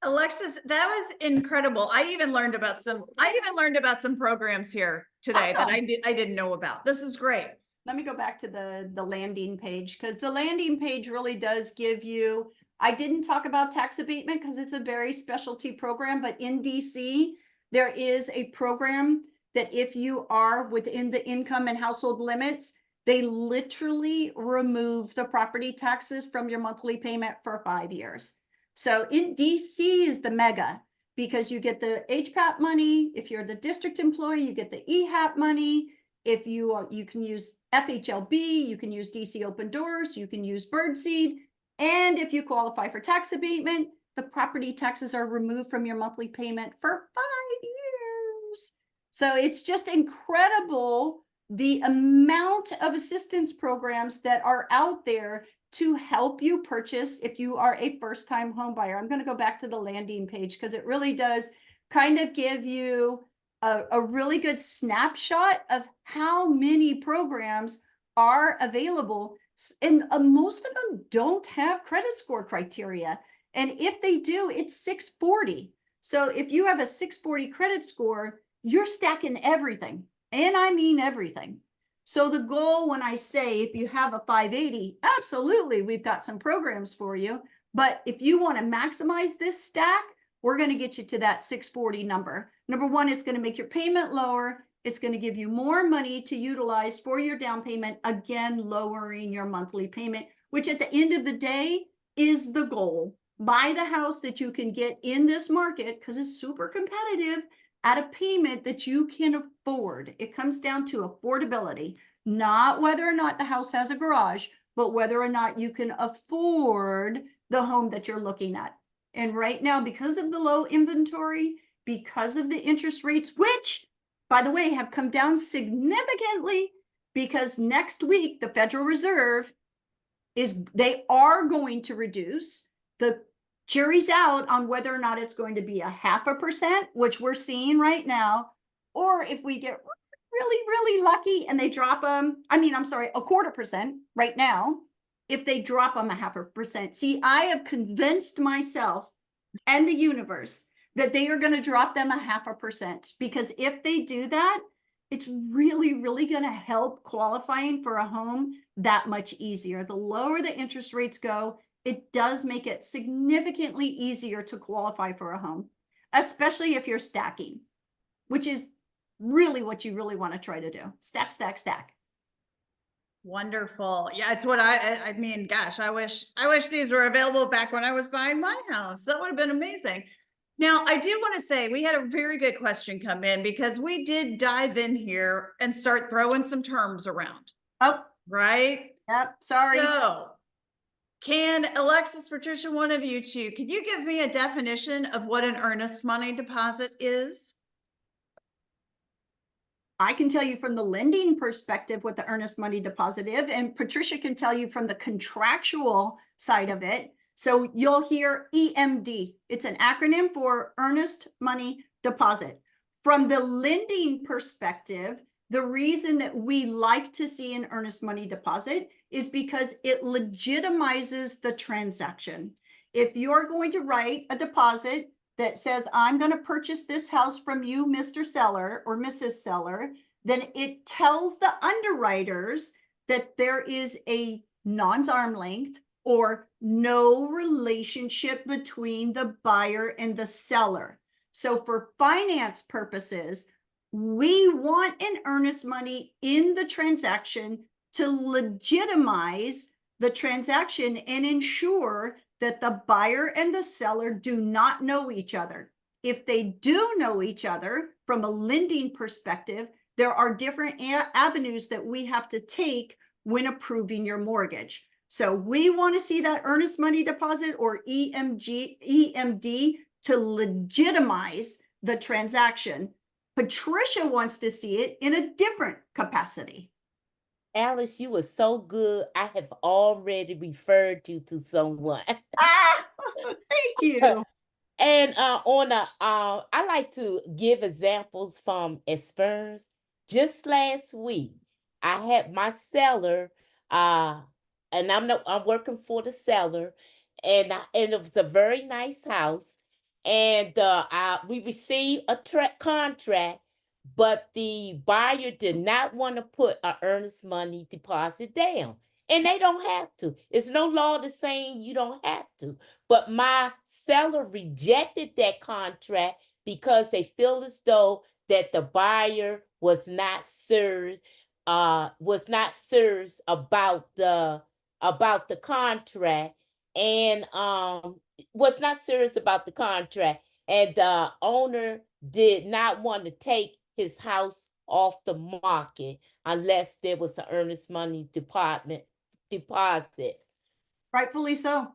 S2: Alexis, that was incredible. I even learned about some programs here today that I didn't know about. This is great.
S4: Let me go back to the landing page, because the landing page really does give you, I didn't talk about tax abatement because it's a very specialty program, but in DC, there is a program that if you are within the income and household limits, they literally remove the property taxes from your monthly payment for 5 years. So in DC is the mega, because you get the HPAP money. If you're the district employee, you get the EHAP money. If you are, you can use FHLB, you can use DC Open Doors, you can use Birdseed. And if you qualify for tax abatement, the property taxes are removed from your monthly payment for 5 years. So it's just incredible the amount of assistance programs that are out there to help you purchase if you are a first-time home buyer. I'm going to go back to the landing page because it really does kind of give you a really good snapshot of how many programs are available. And most of them don't have credit score criteria. And if they do, it's 640. So if you have a 640 credit score, you're stacking everything. And I mean everything. So the goal, when I say if you have a 580, absolutely, we've got some programs for you. But if you want to maximize this stack, we're going to get you to that 640 number. Number one, it's going to make your payment lower. It's going to give you more money to utilize for your down payment, again, lowering your monthly payment, which at the end of the day is the goal. Buy the house that you can get in this market, because it's super competitive, at a payment that you can afford. It comes down to affordability, not whether or not the house has a garage, but whether or not you can afford the home that you're looking at. And right now, because of the low inventory, because of the interest rates, which, by the way, have come down significantly, because next week, the Federal Reserve they are going to reduce. The jury's out on whether or not it's going to be a 0.5%, which we're seeing right now, or if we get really, really lucky and they drop them, a 0.25% right now, if they drop them a 0.5%. See, I have convinced myself and the universe that they are going to drop them a 0.5%, because if they do that, it's really, really going to help qualifying for a home that much easier. The lower the interest rates go, it does make it significantly easier to qualify for a home, especially if you're stacking, which is really what you really want to try to do. Stack, stack, stack.
S2: Wonderful. Yeah, it's what I mean, gosh, I wish these were available back when I was buying my house. That would have been amazing. Now, I do want to say we had a very good question come in, because we did dive in here and start throwing some terms around.
S4: Oh,
S2: right?
S4: Yep. Sorry.
S2: So, can Alexis, Patricia, one of you two, could you give me a definition of what an earnest money deposit is?
S4: I can tell you from the lending perspective what the earnest money deposit is, and Patricia can tell you from the contractual side of it. So you'll hear EMD. It's an acronym for earnest money deposit. From the lending perspective, the reason that we like to see an earnest money deposit is because it legitimizes the transaction. If you're going to write a deposit that says, I'm going to purchase this house from you, Mr. Seller or Mrs. Seller, then it tells the underwriters that there is a non-arm's length or no relationship between the buyer and the seller. So for finance purposes, we want an earnest money in the transaction to legitimize the transaction and ensure that the buyer and the seller do not know each other. If they do know each other from a lending perspective, there are different avenues that we have to take when approving your mortgage. So we want to see that earnest money deposit or EMD to legitimize the transaction. Patricia wants to see it in a different capacity.
S3: Alice, you were so good. I have already referred you to someone.
S4: Ah, thank you.
S3: And I like to give examples from experience. Just last week, I had my seller, and I'm working for the seller, and it was a very nice house, and we received a contract, but the buyer did not want to put an earnest money deposit down, and they don't have to. It's no law that's saying you don't have to. But my seller rejected that contract because they feel as though that the buyer was not serious about the contract, and was not serious about the contract, and the owner did not want to take his house off the market unless there was an earnest money deposit.
S4: Rightfully so.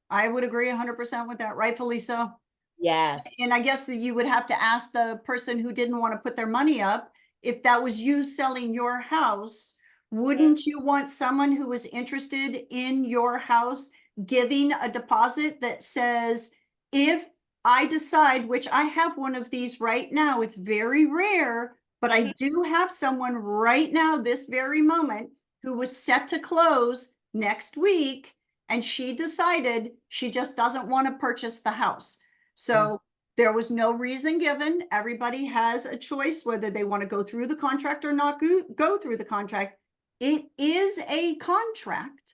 S4: I would agree 100% with that. Rightfully so.
S3: Yes.
S4: And I guess that you would have to ask the person who didn't want to put their money up, if that was you selling your house, wouldn't you want someone who was interested in your house giving a deposit that says, if I decide, which I have one of these right now, it's very rare, but I do have someone right now, this very moment, who was set to close next week, and she decided she just doesn't want to purchase the house. So there was no reason given. Everybody has a choice whether they want to go through the contract or not go through the contract. It is a contract.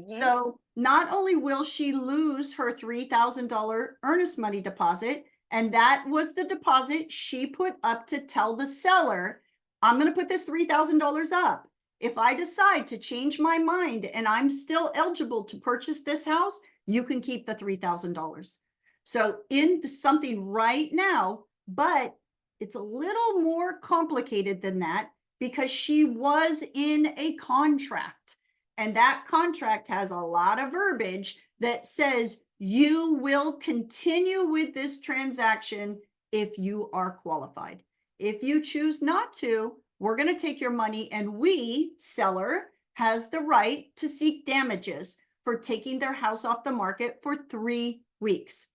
S4: So not only will she lose her $3,000 earnest money deposit, and that was the deposit she put up to tell the seller, I'm going to put this $3,000 up. If I decide to change my mind and I'm still eligible to purchase this house, you can keep the $3,000. So in something right now, but it's a little more complicated than that because she was in a contract, and that contract has a lot of verbiage that says you will continue with this transaction if you are qualified. If you choose not to, we're going to take your money, and we, seller, has the right to seek damages for taking their house off the market for 3 weeks.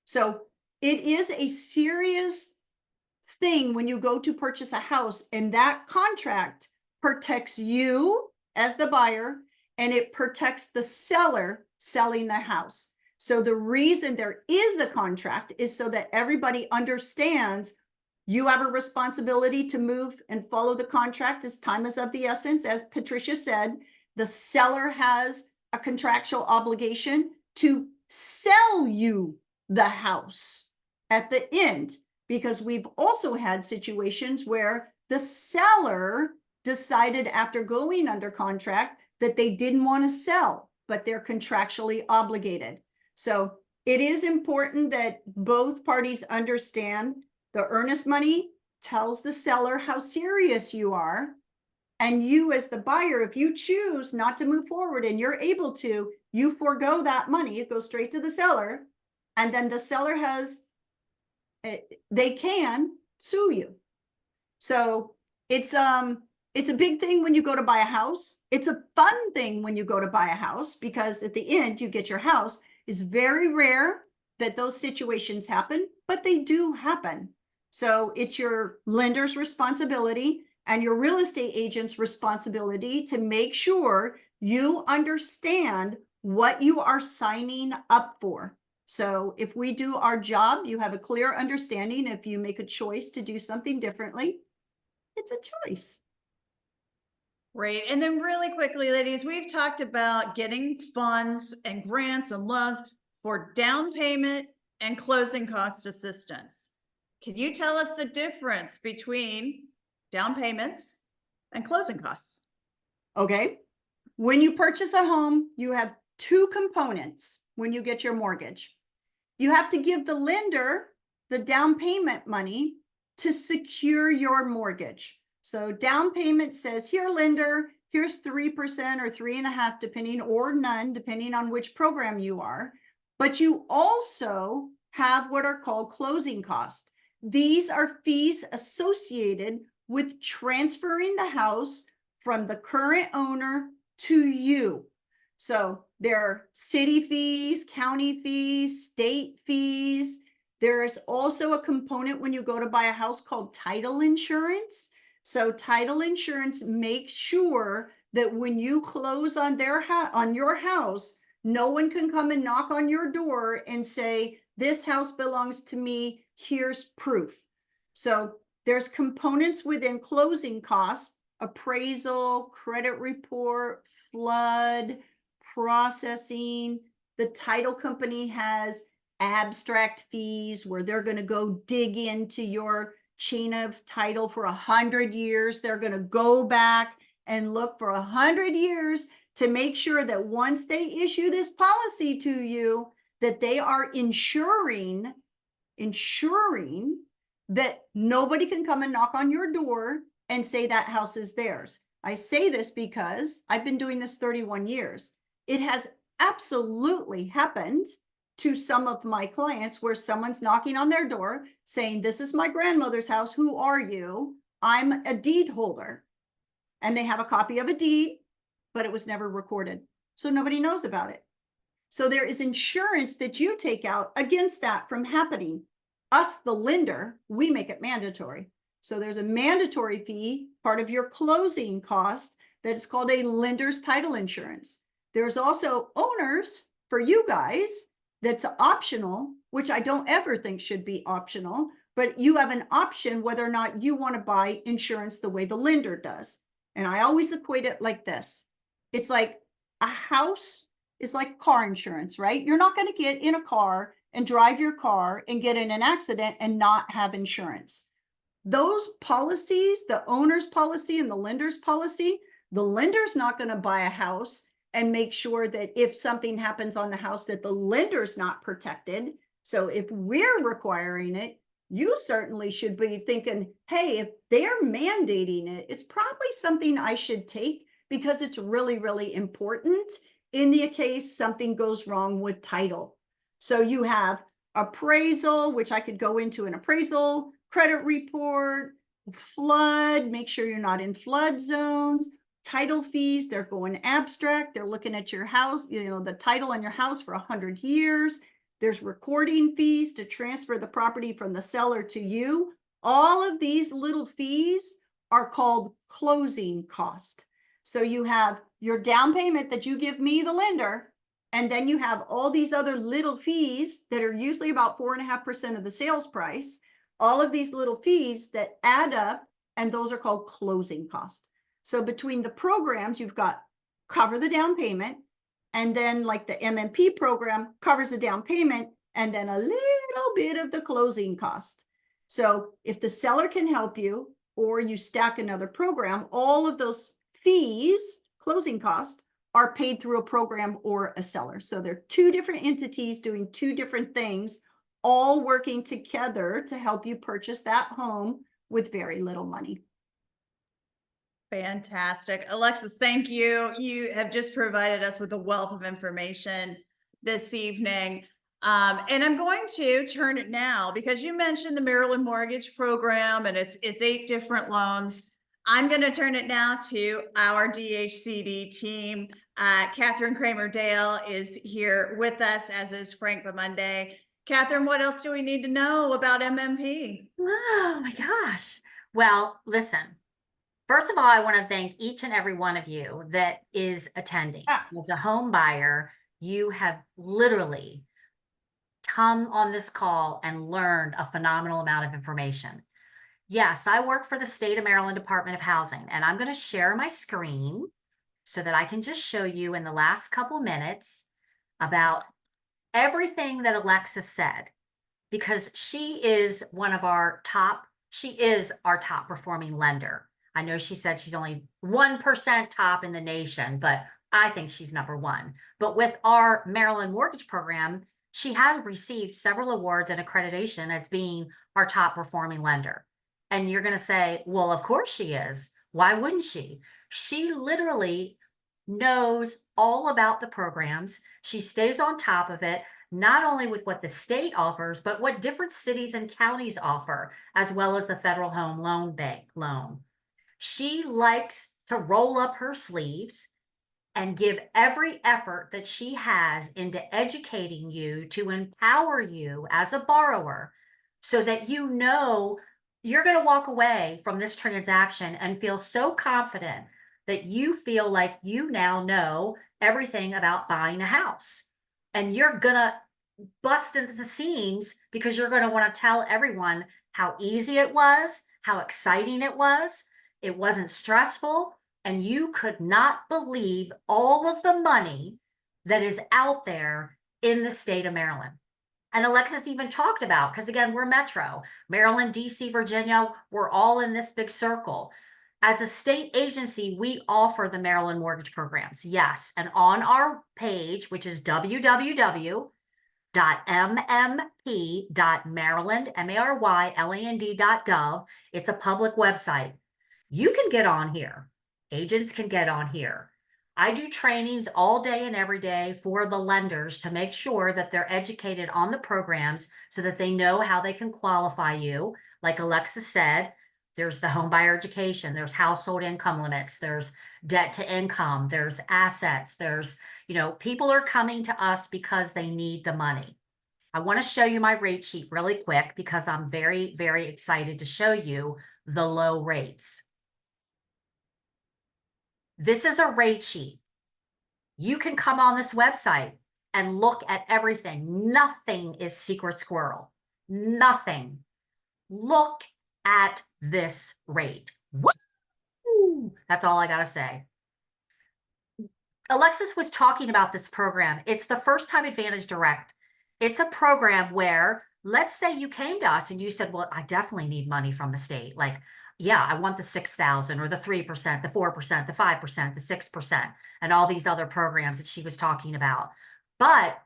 S4: So it is a serious thing when you go to purchase a house, and that contract protects you as the buyer, and it protects the seller selling the house. So the reason there is a contract is so that everybody understands you have a responsibility to move and follow the contract as time is of the essence. As Patricia said, the seller has a contractual obligation to sell you the house at the end, because we've also had situations where the seller decided after going under contract that they didn't want to sell, but they're contractually obligated. So it is important that both parties understand the earnest money tells the seller how serious you are. And you as the buyer, if you choose not to move forward and you're able to, you forego that money. It goes straight to the seller. And then the seller they can sue you. So it's a big thing when you go to buy a house. It's a fun thing when you go to buy a house, because at the end you get your house. It's very rare that those situations happen, but they do happen. So it's your lender's responsibility and your real estate agent's responsibility to make sure you understand what you are signing up for. So if we do our job, you have a clear understanding. If you make a choice to do something differently, it's a choice.
S2: Great. And then really quickly, ladies, we've talked about getting funds and grants and loans for down payment and closing cost assistance. Can you tell us the difference between down payments and closing costs?
S4: Okay. When you purchase a home, you have two components when you get your mortgage. You have to give the lender the down payment money to secure your mortgage. So down payment says, here, lender, here's 3% or 3.5%, depending, or none, depending on which program you are. But you also have what are called closing costs. These are fees associated with transferring the house from the current owner to you. So there are city fees, county fees, state fees. There is also a component when you go to buy a house called title insurance. So title insurance makes sure that when you close on your house, no one can come and knock on your door and say, this house belongs to me, here's proof. So there's components within closing costs: appraisal, credit report, flood, processing. The title company has abstract fees where they're going to go dig into your chain of title for 100 years. They're going to go back and look for 100 years to make sure that once they issue this policy to you, that they are ensuring that nobody can come and knock on your door and say that house is theirs. I say this because I've been doing this 31 years. It has absolutely happened to some of my clients where someone's knocking on their door saying, this is my grandmother's house. Who are you? I'm a deed holder. And they have a copy of a deed, but it was never recorded. So nobody knows about it. So there is insurance that you take out against that from happening. Us, the lender, we make it mandatory. So there's a mandatory fee, part of your closing cost, that is called a lender's title insurance. There's also owners for you guys that's optional, which I don't ever think should be optional, but you have an option whether or not you want to buy insurance the way the lender does. And I always equate it like this. It's like a house is like car insurance, right? You're not going to get in a car and drive your car and get in an accident and not have insurance. Those policies, the owner's policy and the lender's policy, the lender's not going to buy a house and make sure that if something happens on the house that the lender's not protected. So if we're requiring it, you certainly should be thinking, hey, if they're mandating it, it's probably something I should take because it's really, really important in the case something goes wrong with title. So you have appraisal, which I could go into an appraisal, credit report, flood, make sure you're not in flood zones, title fees, they're going abstract, they're looking at your house, the title on your house for 100 years. There's recording fees to transfer the property from the seller to you. All of these little fees are called closing cost. So you have your down payment that you give me, the lender, and then you have all these other little fees that are usually about 4.5% of the sales price. All of these little fees that add up, and those are called closing costs. So between the programs, you've got cover the down payment, and then like the MMP program covers the down payment, and then a little bit of the closing cost. So if the seller can help you, or you stack another program, all of those fees, closing costs, are paid through a program or a seller. So they're two different entities doing two different things, all working together to help you purchase that home with very little money.
S2: Fantastic. Alexis, thank you. You have just provided us with a wealth of information this evening. And I'm going to turn it now because you mentioned the Maryland Mortgage Program and it's 8 different loans. I'm going to turn it now to our DHCD team. Catherine Kramer-Dale is here with us, as is Frank Bamunde. Catherine, what else do we need to know about MMP?
S5: Oh my gosh. Well, listen, first of all, I want to thank each and every one of you that is attending. As a home buyer, you have literally come on this call and learned a phenomenal amount of information. Yes, I work for the State of Maryland Department of Housing, and I'm going to share my screen so that I can just show you in the last couple minutes about everything that Alexis said, because she is our top performing lender. I know she said she's only 1% top in the nation, but I think she's number one. But with our Maryland mortgage program, she has received several awards and accreditation as being our top performing lender. And you're going to say, well, of course she is. Why wouldn't she? She literally knows all about the programs. She stays on top of it, not only with what the state offers, but what different cities and counties offer, as well as the Federal Home Loan Bank loan. She likes to roll up her sleeves and give every effort that she has into educating you to empower you as a borrower so that you know you're going to walk away from this transaction and feel so confident that you feel like you now know everything about buying a house. And you're going to bust into the seams because you're going to want to tell everyone how easy it was, how exciting it was. It wasn't stressful. And you could not believe all of the money that is out there in the state of Maryland. And Alexis even talked about, because again, we're Metro, Maryland, DC, Virginia, we're all in this big circle. As a state agency, we offer the Maryland mortgage programs. Yes. And on our page, which is www.mmp.maryland.gov, it's a public website. You can get on here. Agents can get on here. I do trainings all day and every day for the lenders to make sure that they're educated on the programs so that they know how they can qualify you. Like Alexis said, there's the home buyer education, there's household income limits, there's debt to income, there's assets, there's, people are coming to us because they need the money. I want to show you my rate sheet really quick because I'm very, very excited to show you the low rates. This is a rate sheet. You can come on this website and look at everything. Nothing is secret squirrel. Nothing. Look at this rate. Woo! That's all I got to say. Alexis was talking about this program. It's the First Time Advantage Direct. It's a program where, let's say you came to us and you said, well, I definitely need money from the state. Like, yeah, I want the 6,000 or the 3%, the 4%, the 5%, the 6%, and all these other programs that she was talking about. But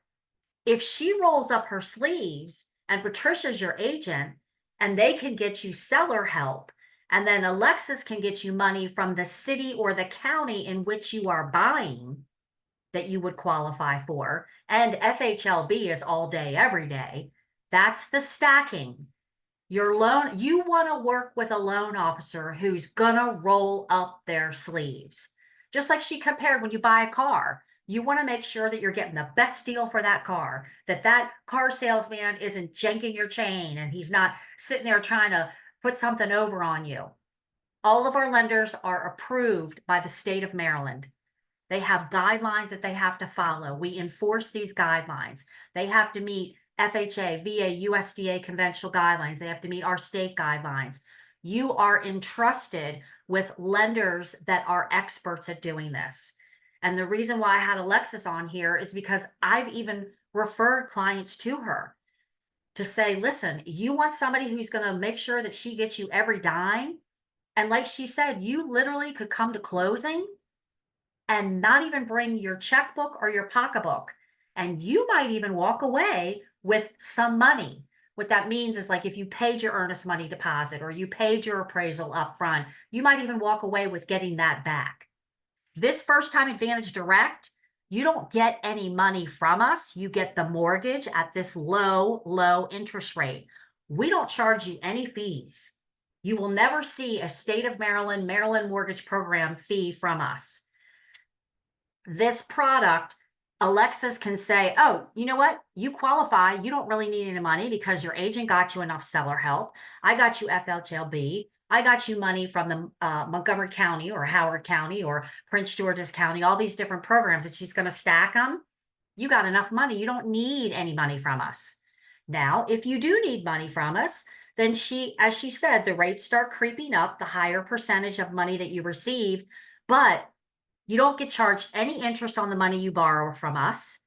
S5: if she rolls up her sleeves and Patricia's your agent and they can get you seller help, and then Alexis can get you money from the city or the county in which you are buying that you would qualify for, and FHLB is all day, every day, that's the stacking. Your loan, you want to work with a loan officer who's going to roll up their sleeves. Just like she compared when you buy a car, you want to make sure that you're getting the best deal for that car, that car salesman isn't janking your chain and he's not sitting there trying to put something over on you. All of our lenders are approved by the state of Maryland. They have guidelines that they have to follow. We enforce these guidelines. They have to meet FHA, VA, USDA conventional guidelines. They have to meet our state guidelines. You are entrusted with lenders that are experts at doing this. And the reason why I had Alexis on here is because I've even referred clients to her to say, listen, you want somebody who's going to make sure that she gets you every dime. And like she said, you literally could come to closing and not even bring your checkbook or your pocketbook. And you might even walk away with some money. What that means is, like, if you paid your earnest money deposit or you paid your appraisal up front, you might even walk away with getting that back. This First Time Advantage Direct, you don't get any money from us. You get the mortgage at this low interest rate. We don't charge you any fees. You will never see a state of Maryland mortgage program fee from us. This product, Alexis can say, oh, you know what? You qualify. You don't really need any money because your agent got you enough seller help. I got you FHLB. I got you money from the Montgomery County or Howard County or Prince George's County, all these different programs that she's going to stack them. You got enough money. You don't need any money from us. Now, if you do need money from us, then as she said, the rates start creeping up, the higher percentage of money that you receive, but you don't get charged any interest on the money you borrow from us.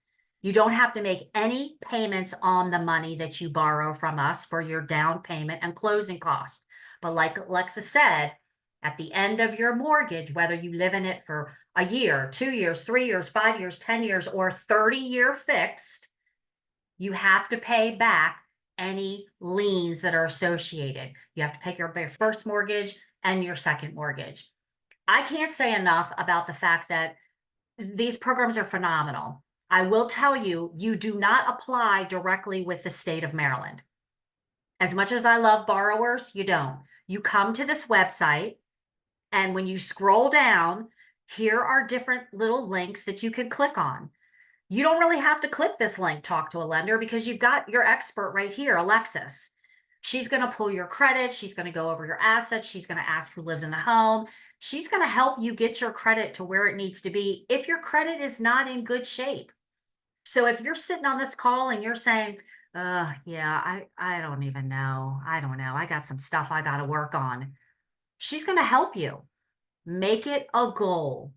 S5: You don't have to make any payments on the money that you borrow from us for your down payment and closing costs. But like Alexa said, at the end of your mortgage, whether you live in it for a year, 2 years, 3 years, 5 years, 10 years, or 30-year fixed, you have to pay back any liens that are associated. You have to pay your first mortgage and your second mortgage. I can't say enough about the fact that these programs are phenomenal. I will tell you, you do not apply directly with the state of Maryland. As much as I love borrowers, you don't. You come to this website, and when you scroll down, here are different little links that you can click on. You don't really have to click this link, talk to a lender, because you've got your expert right here, Alexis. She's going to pull your credit. She's going to go over your assets. She's going to ask who lives in the home. She's going to help you get your credit to where it needs to be if your credit is not in good shape. So if you're sitting on this call and you're saying, yeah, I don't even know. I don't know. I got some stuff I got to work on. She's going to help you. Make it a goal.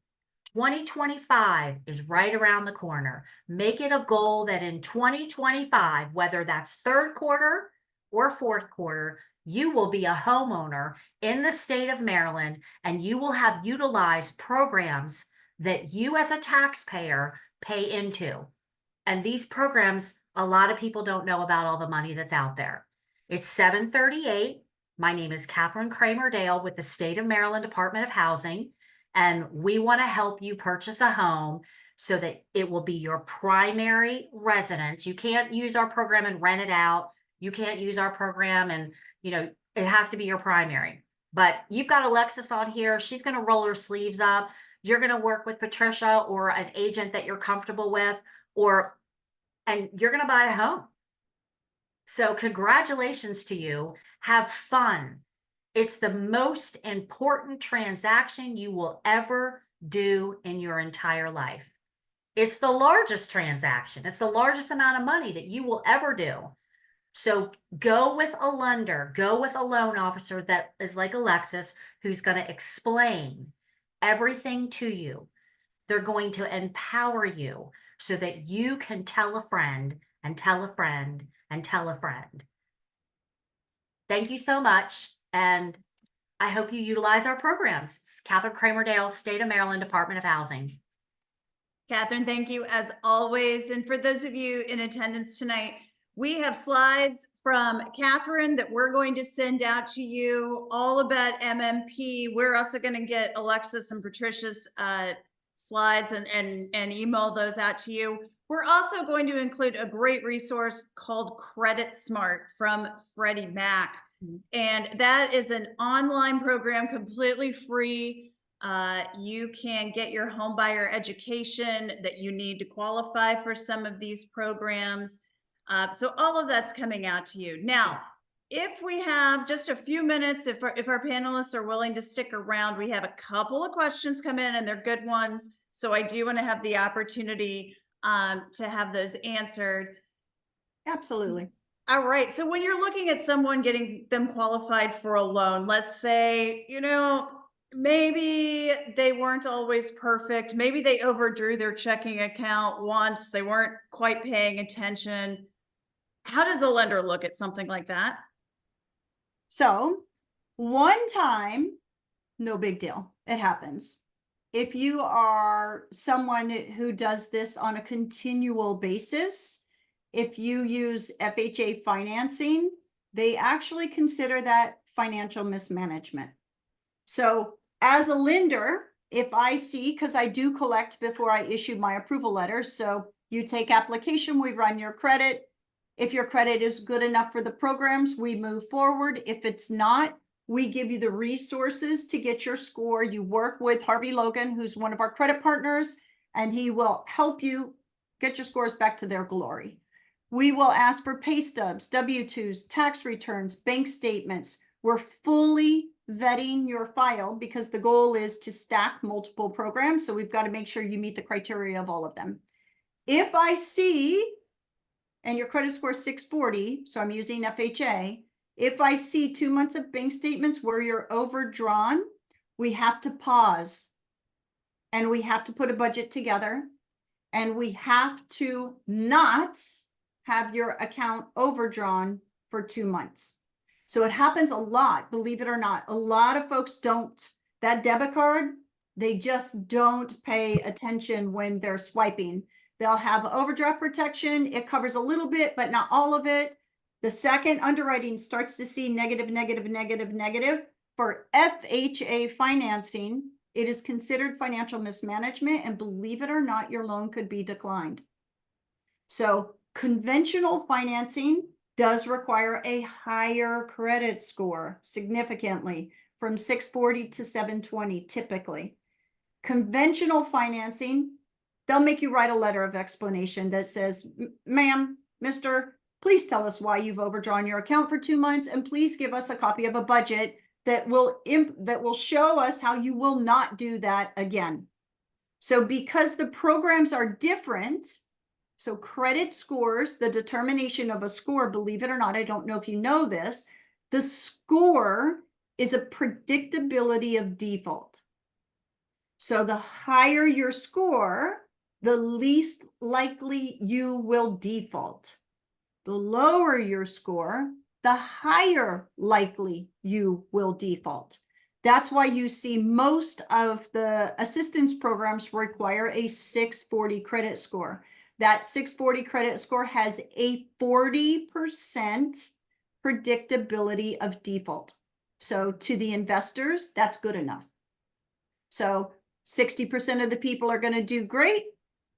S5: 2025 is right around the corner. Make it a goal that in 2025, whether that's third quarter or fourth quarter, you will be a homeowner in the state of Maryland, and you will have utilized programs that you as a taxpayer pay into. And these programs, a lot of people don't know about all the money that's out there. It's 7:38. My name is Catherine Kramer-Dale with the State of Maryland Department of Housing, and we want to help you purchase a home so that it will be your primary residence. You can't use our program and rent it out. You can't use our program and, it has to be your primary. But you've got Alexis on here. She's going to roll her sleeves up. You're going to work with Patricia or an agent that you're comfortable with, and you're going to buy a home. So congratulations to you. Have fun. It's the most important transaction you will ever do in your entire life. It's the largest transaction. It's the largest amount of money that you will ever do. So go with a lender, go with a loan officer that is like Alexis, who's going to explain everything to you. They're going to empower you so that you can tell a friend and tell a friend and tell a friend. Thank you so much. And I hope you utilize our programs. It's Catherine Kramer-Dale, State of Maryland Department of Housing.
S2: Catherine, thank you as always. And for those of you in attendance tonight, we have slides from Catherine that we're going to send out to you all about MMP. We're also going to get Alexis and Patricia's slides and email those out to you. We're also going to include a great resource called Credit Smart from Freddie Mac. And that is an online program completely free. You can get your home buyer education that you need to qualify for some of these programs. So all of that's coming out to you. Now, if we have just a few minutes, if our panelists are willing to stick around, we have a couple of questions come in and they're good ones. So I do want to have the opportunity to have those answered.
S4: Absolutely.
S2: All right. So when you're looking at someone getting them qualified for a loan, let's say, maybe they weren't always perfect. Maybe they overdrew their checking account once. They weren't quite paying attention. How does a lender look at something like that?
S4: So one time, no big deal. It happens. If you are someone who does this on a continual basis, if you use FHA financing, they actually consider that financial mismanagement. So as a lender, if I see, because I do collect before I issue my approval letters, so you take application, we run your credit. If your credit is good enough for the programs, we move forward. If it's not, we give you the resources to get your score. You work with Harvey Logan, who's one of our credit partners, and he will help you get your scores back to their glory. We will ask for pay stubs, W-2s, tax returns, bank statements. We're fully vetting your file because the goal is to stack multiple programs. So we've got to make sure you meet the criteria of all of them. If I see and your credit score is 640, so I'm using FHA. If I see 2 months of bank statements where you're overdrawn, we have to pause and we have to put a budget together and we have to not have your account overdrawn for 2 months. So it happens a lot, believe it or not. A lot of folks don't. That debit card, they just don't pay attention when they're swiping. They'll have overdraft protection. It covers a little bit, but not all of it. The second underwriting starts to see negative, negative, negative, negative. For FHA financing, it is considered financial mismanagement, and believe it or not, your loan could be declined. So conventional financing does require a higher credit score significantly, from 640 to 720 typically. Conventional financing, they'll make you write a letter of explanation that says, ma'am, mister, please tell us why you've overdrawn your account for 2 months, and please give us a copy of a budget that will show us how you will not do that again. So because the programs are different, so credit scores, the determination of a score, believe it or not, I don't know if you know this, the score is a predictability of default. So the higher your score, the least likely you will default. The lower your score, the higher likely you will default. That's why you see most of the assistance programs require a 640 credit score. That 640 credit score has a 40% predictability of default. So to the investors, that's good enough. So 60% of the people are going to do great.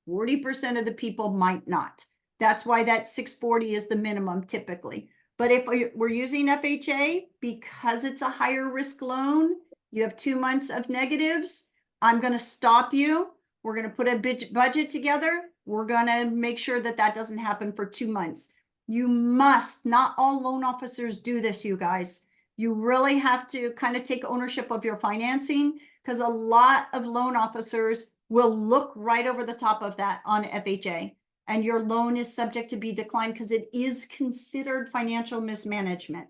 S4: 40% of the people might not. That's why that 640 is the minimum typically. But if we're using FHA, because it's a higher risk loan, you have 2 months of negatives, I'm going to stop you. We're going to put a budget together. We're going to make sure that that doesn't happen for 2 months. You must, not all loan officers do this, you guys. You really have to kind of take ownership of your financing, because a lot of loan officers will look right over the top of that on FHA. And your loan is subject to be declined because it is considered financial mismanagement.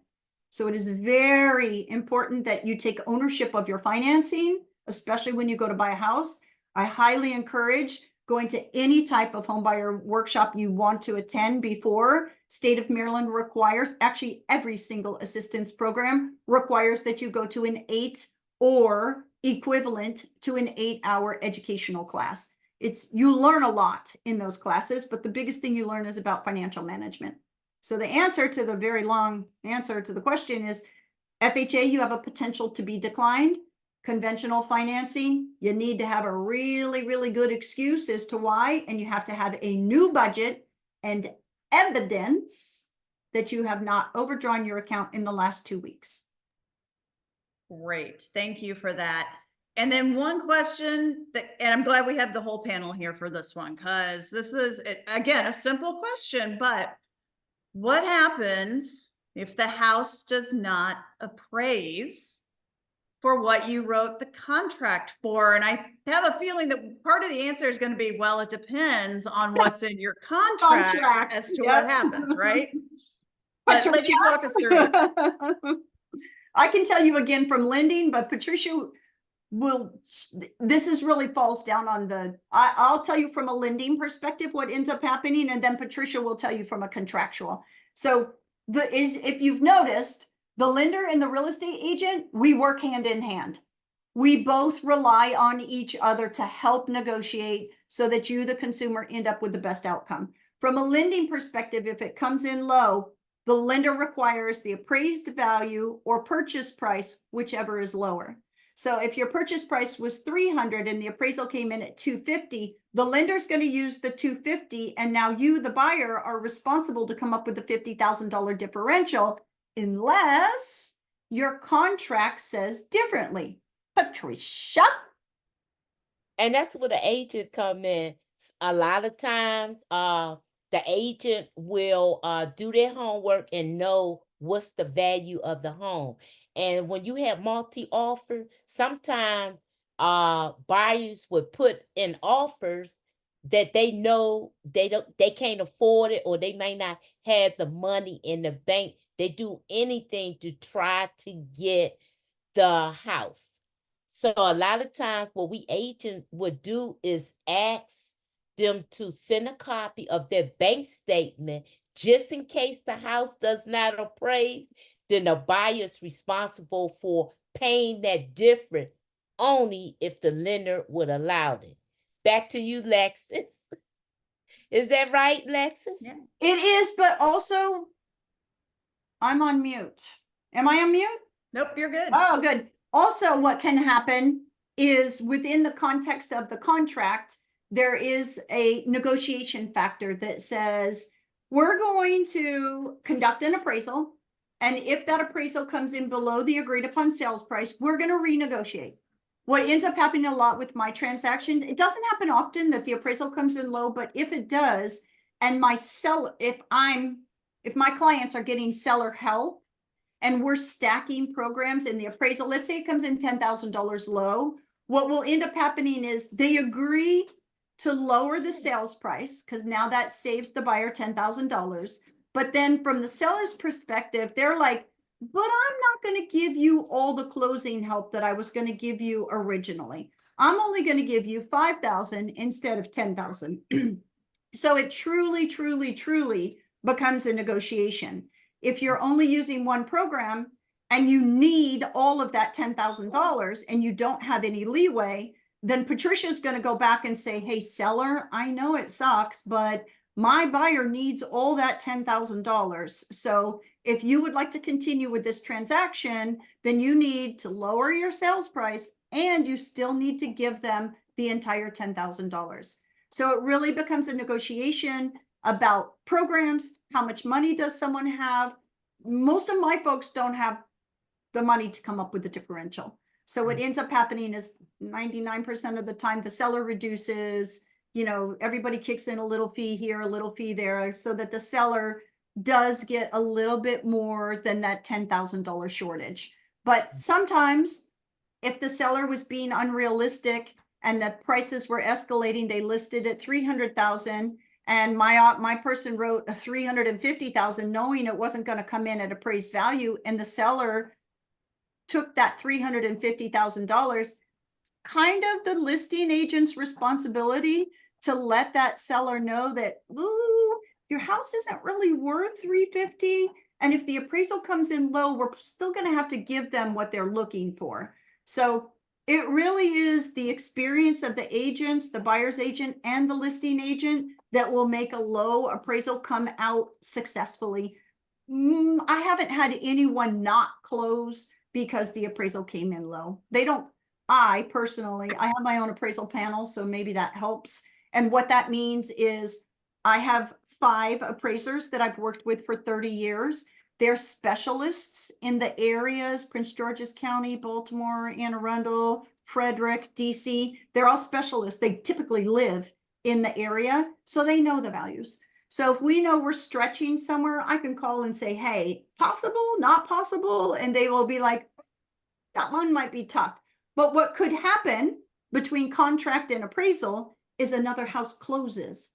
S4: So it is very important that you take ownership of your financing, especially when you go to buy a house. I highly encourage going to any type of homebuyer workshop you want to attend before. State of Maryland requires, actually every single assistance program requires that you go to an 8 or equivalent to an 8-hour educational class. You learn a lot in those classes, but the biggest thing you learn is about financial management. So the answer to the very long answer to the question is FHA, you have a potential to be declined. Conventional financing, you need to have a really, really good excuse as to why, and you have to have a new budget and evidence that you have not overdrawn your account in the last 2 weeks.
S2: Great. Thank you for that. And then one question and I'm glad we have the whole panel here for this one, because this is, again, a simple question, but what happens if the house does not appraise for what you wrote the contract for? And I have a feeling that part of the answer is going to be, well, it depends on what's in your contract as to what happens, right? But let's just walk us through it.
S4: I can tell you again from lending, but Patricia this really falls down on I'll tell you from a lending perspective what ends up happening, and then Patricia will tell you from a contractual. So if you've noticed, the lender and the real estate agent, we work hand in hand. We both rely on each other to help negotiate so that you, the consumer, end up with the best outcome. From a lending perspective, if it comes in low, the lender requires the appraised value or purchase price, whichever is lower. So if your purchase price was $300 and the appraisal came in at $250, the lender's going to use the $250, and now you, the buyer, are responsible to come up with the $50,000 differential, unless your contract says differently. Patricia?
S3: And that's where the agent come in. A lot of times, the agent will do their homework and know what's the value of the home. And when you have multi-offer, sometimes buyers would put in offers that they know they can't afford it, or they may not have the money in the bank. They do anything to try to get the house. So a lot of times what we agent would do is ask them to send a copy of their bank statement just in case the house does not appraise. Then the buyer's responsible for paying that difference only if the lender would allow it. Back to you, Lexus. Is that right, Lexus?
S2: Yeah.
S4: It is, but also I'm on mute. Am I on mute?
S2: Nope, you're good.
S4: Oh, good. Also, what can happen is within the context of the contract, there is a negotiation factor that says, we're going to conduct an appraisal. And if that appraisal comes in below the agreed upon sales price, we're going to renegotiate. What ends up happening a lot with my transactions, it doesn't happen often that the appraisal comes in low, but if it does, and my seller, if my clients are getting seller help, and we're stacking programs in the appraisal, let's say it comes in $10,000 low, what will end up happening is they agree to lower the sales price, because now that saves the buyer $10,000. But then from the seller's perspective, they're like, but I'm not going to give you all the closing help that I was going to give you originally. I'm only going to give you 5,000 instead of 10,000. So it truly, truly, truly becomes a negotiation. If you're only using one program and you need all of that $10,000 and you don't have any leeway, then Patricia's going to go back and say, hey, seller, I know it sucks, but my buyer needs all that $10,000. So if you would like to continue with this transaction, then you need to lower your sales price and you still need to give them the entire $10,000. So it really becomes a negotiation about programs. How much money does someone have? Most of my folks don't have the money to come up with the differential. So what ends up happening is 99% of the time the seller reduces, everybody kicks in a little fee here, a little fee there, so that the seller does get a little bit more than that $10,000 shortage. But sometimes if the seller was being unrealistic and the prices were escalating, they listed at 300,000 and my person wrote a 350,000 knowing it wasn't going to come in at appraised value, and the seller took that $350,000, kind of the listing agent's responsibility to let that seller know that, ooh, your house isn't really worth 350. And if the appraisal comes in low, we're still going to have to give them what they're looking for. So it really is the experience of the agents, the buyer's agent and the listing agent, that will make a low appraisal come out successfully. I haven't had anyone not close because the appraisal came in low. I personally have my own appraisal panel, so maybe that helps. And what that means is I have 5 appraisers that I've worked with for 30 years. They're specialists in the areas, Prince George's County, Baltimore, Anne Arundel, Frederick, DC. They're all specialists. They typically live in the area, so they know the values. So if we know we're stretching somewhere, I can call and say, hey, possible, not possible. And they will be like, that one might be tough. But what could happen between contract and appraisal is another house closes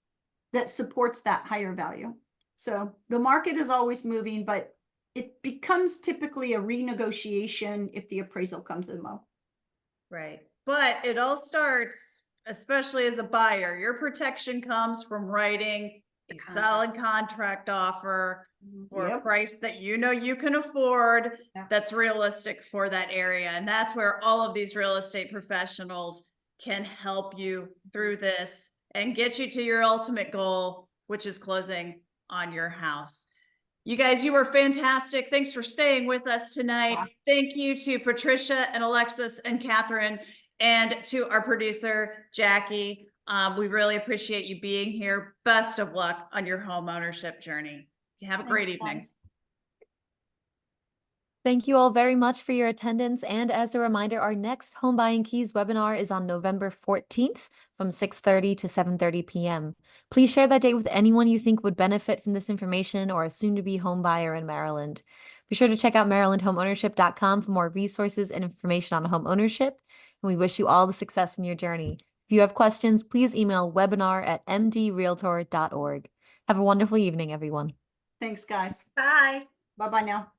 S4: that supports that higher value. So the market is always moving, but it becomes typically a renegotiation if the appraisal comes in low.
S2: Right. But it all starts, especially as a buyer, your protection comes from writing a solid contract offer for a price that you can afford, that's realistic for that area. And that's where all of these real estate professionals can help you through this and get you to your ultimate goal, which is closing on your house. You guys, you were fantastic. Thanks for staying with us tonight. Thank you to Patricia and Alexis and Catherine, and to our producer, Jackie. We really appreciate you being here. Best of luck on your home ownership journey. Have a great evening.
S4: Guys.
S1: Thank you all very much for your attendance. And as a reminder, our next Home Buying Keys webinar is on November 14th from 6:30 to 7:30 p.m. Please share that date with anyone you think would benefit from this information or a soon-to-be home buyer in Maryland. Be sure to check out marylandhomeownership.com for more resources and information on home ownership. And we wish you all the success in your journey. If you have questions, please email webinar@mdrealtor.org. Have a wonderful evening, everyone.
S4: Thanks, guys.
S5: Bye.
S4: Bye-bye now.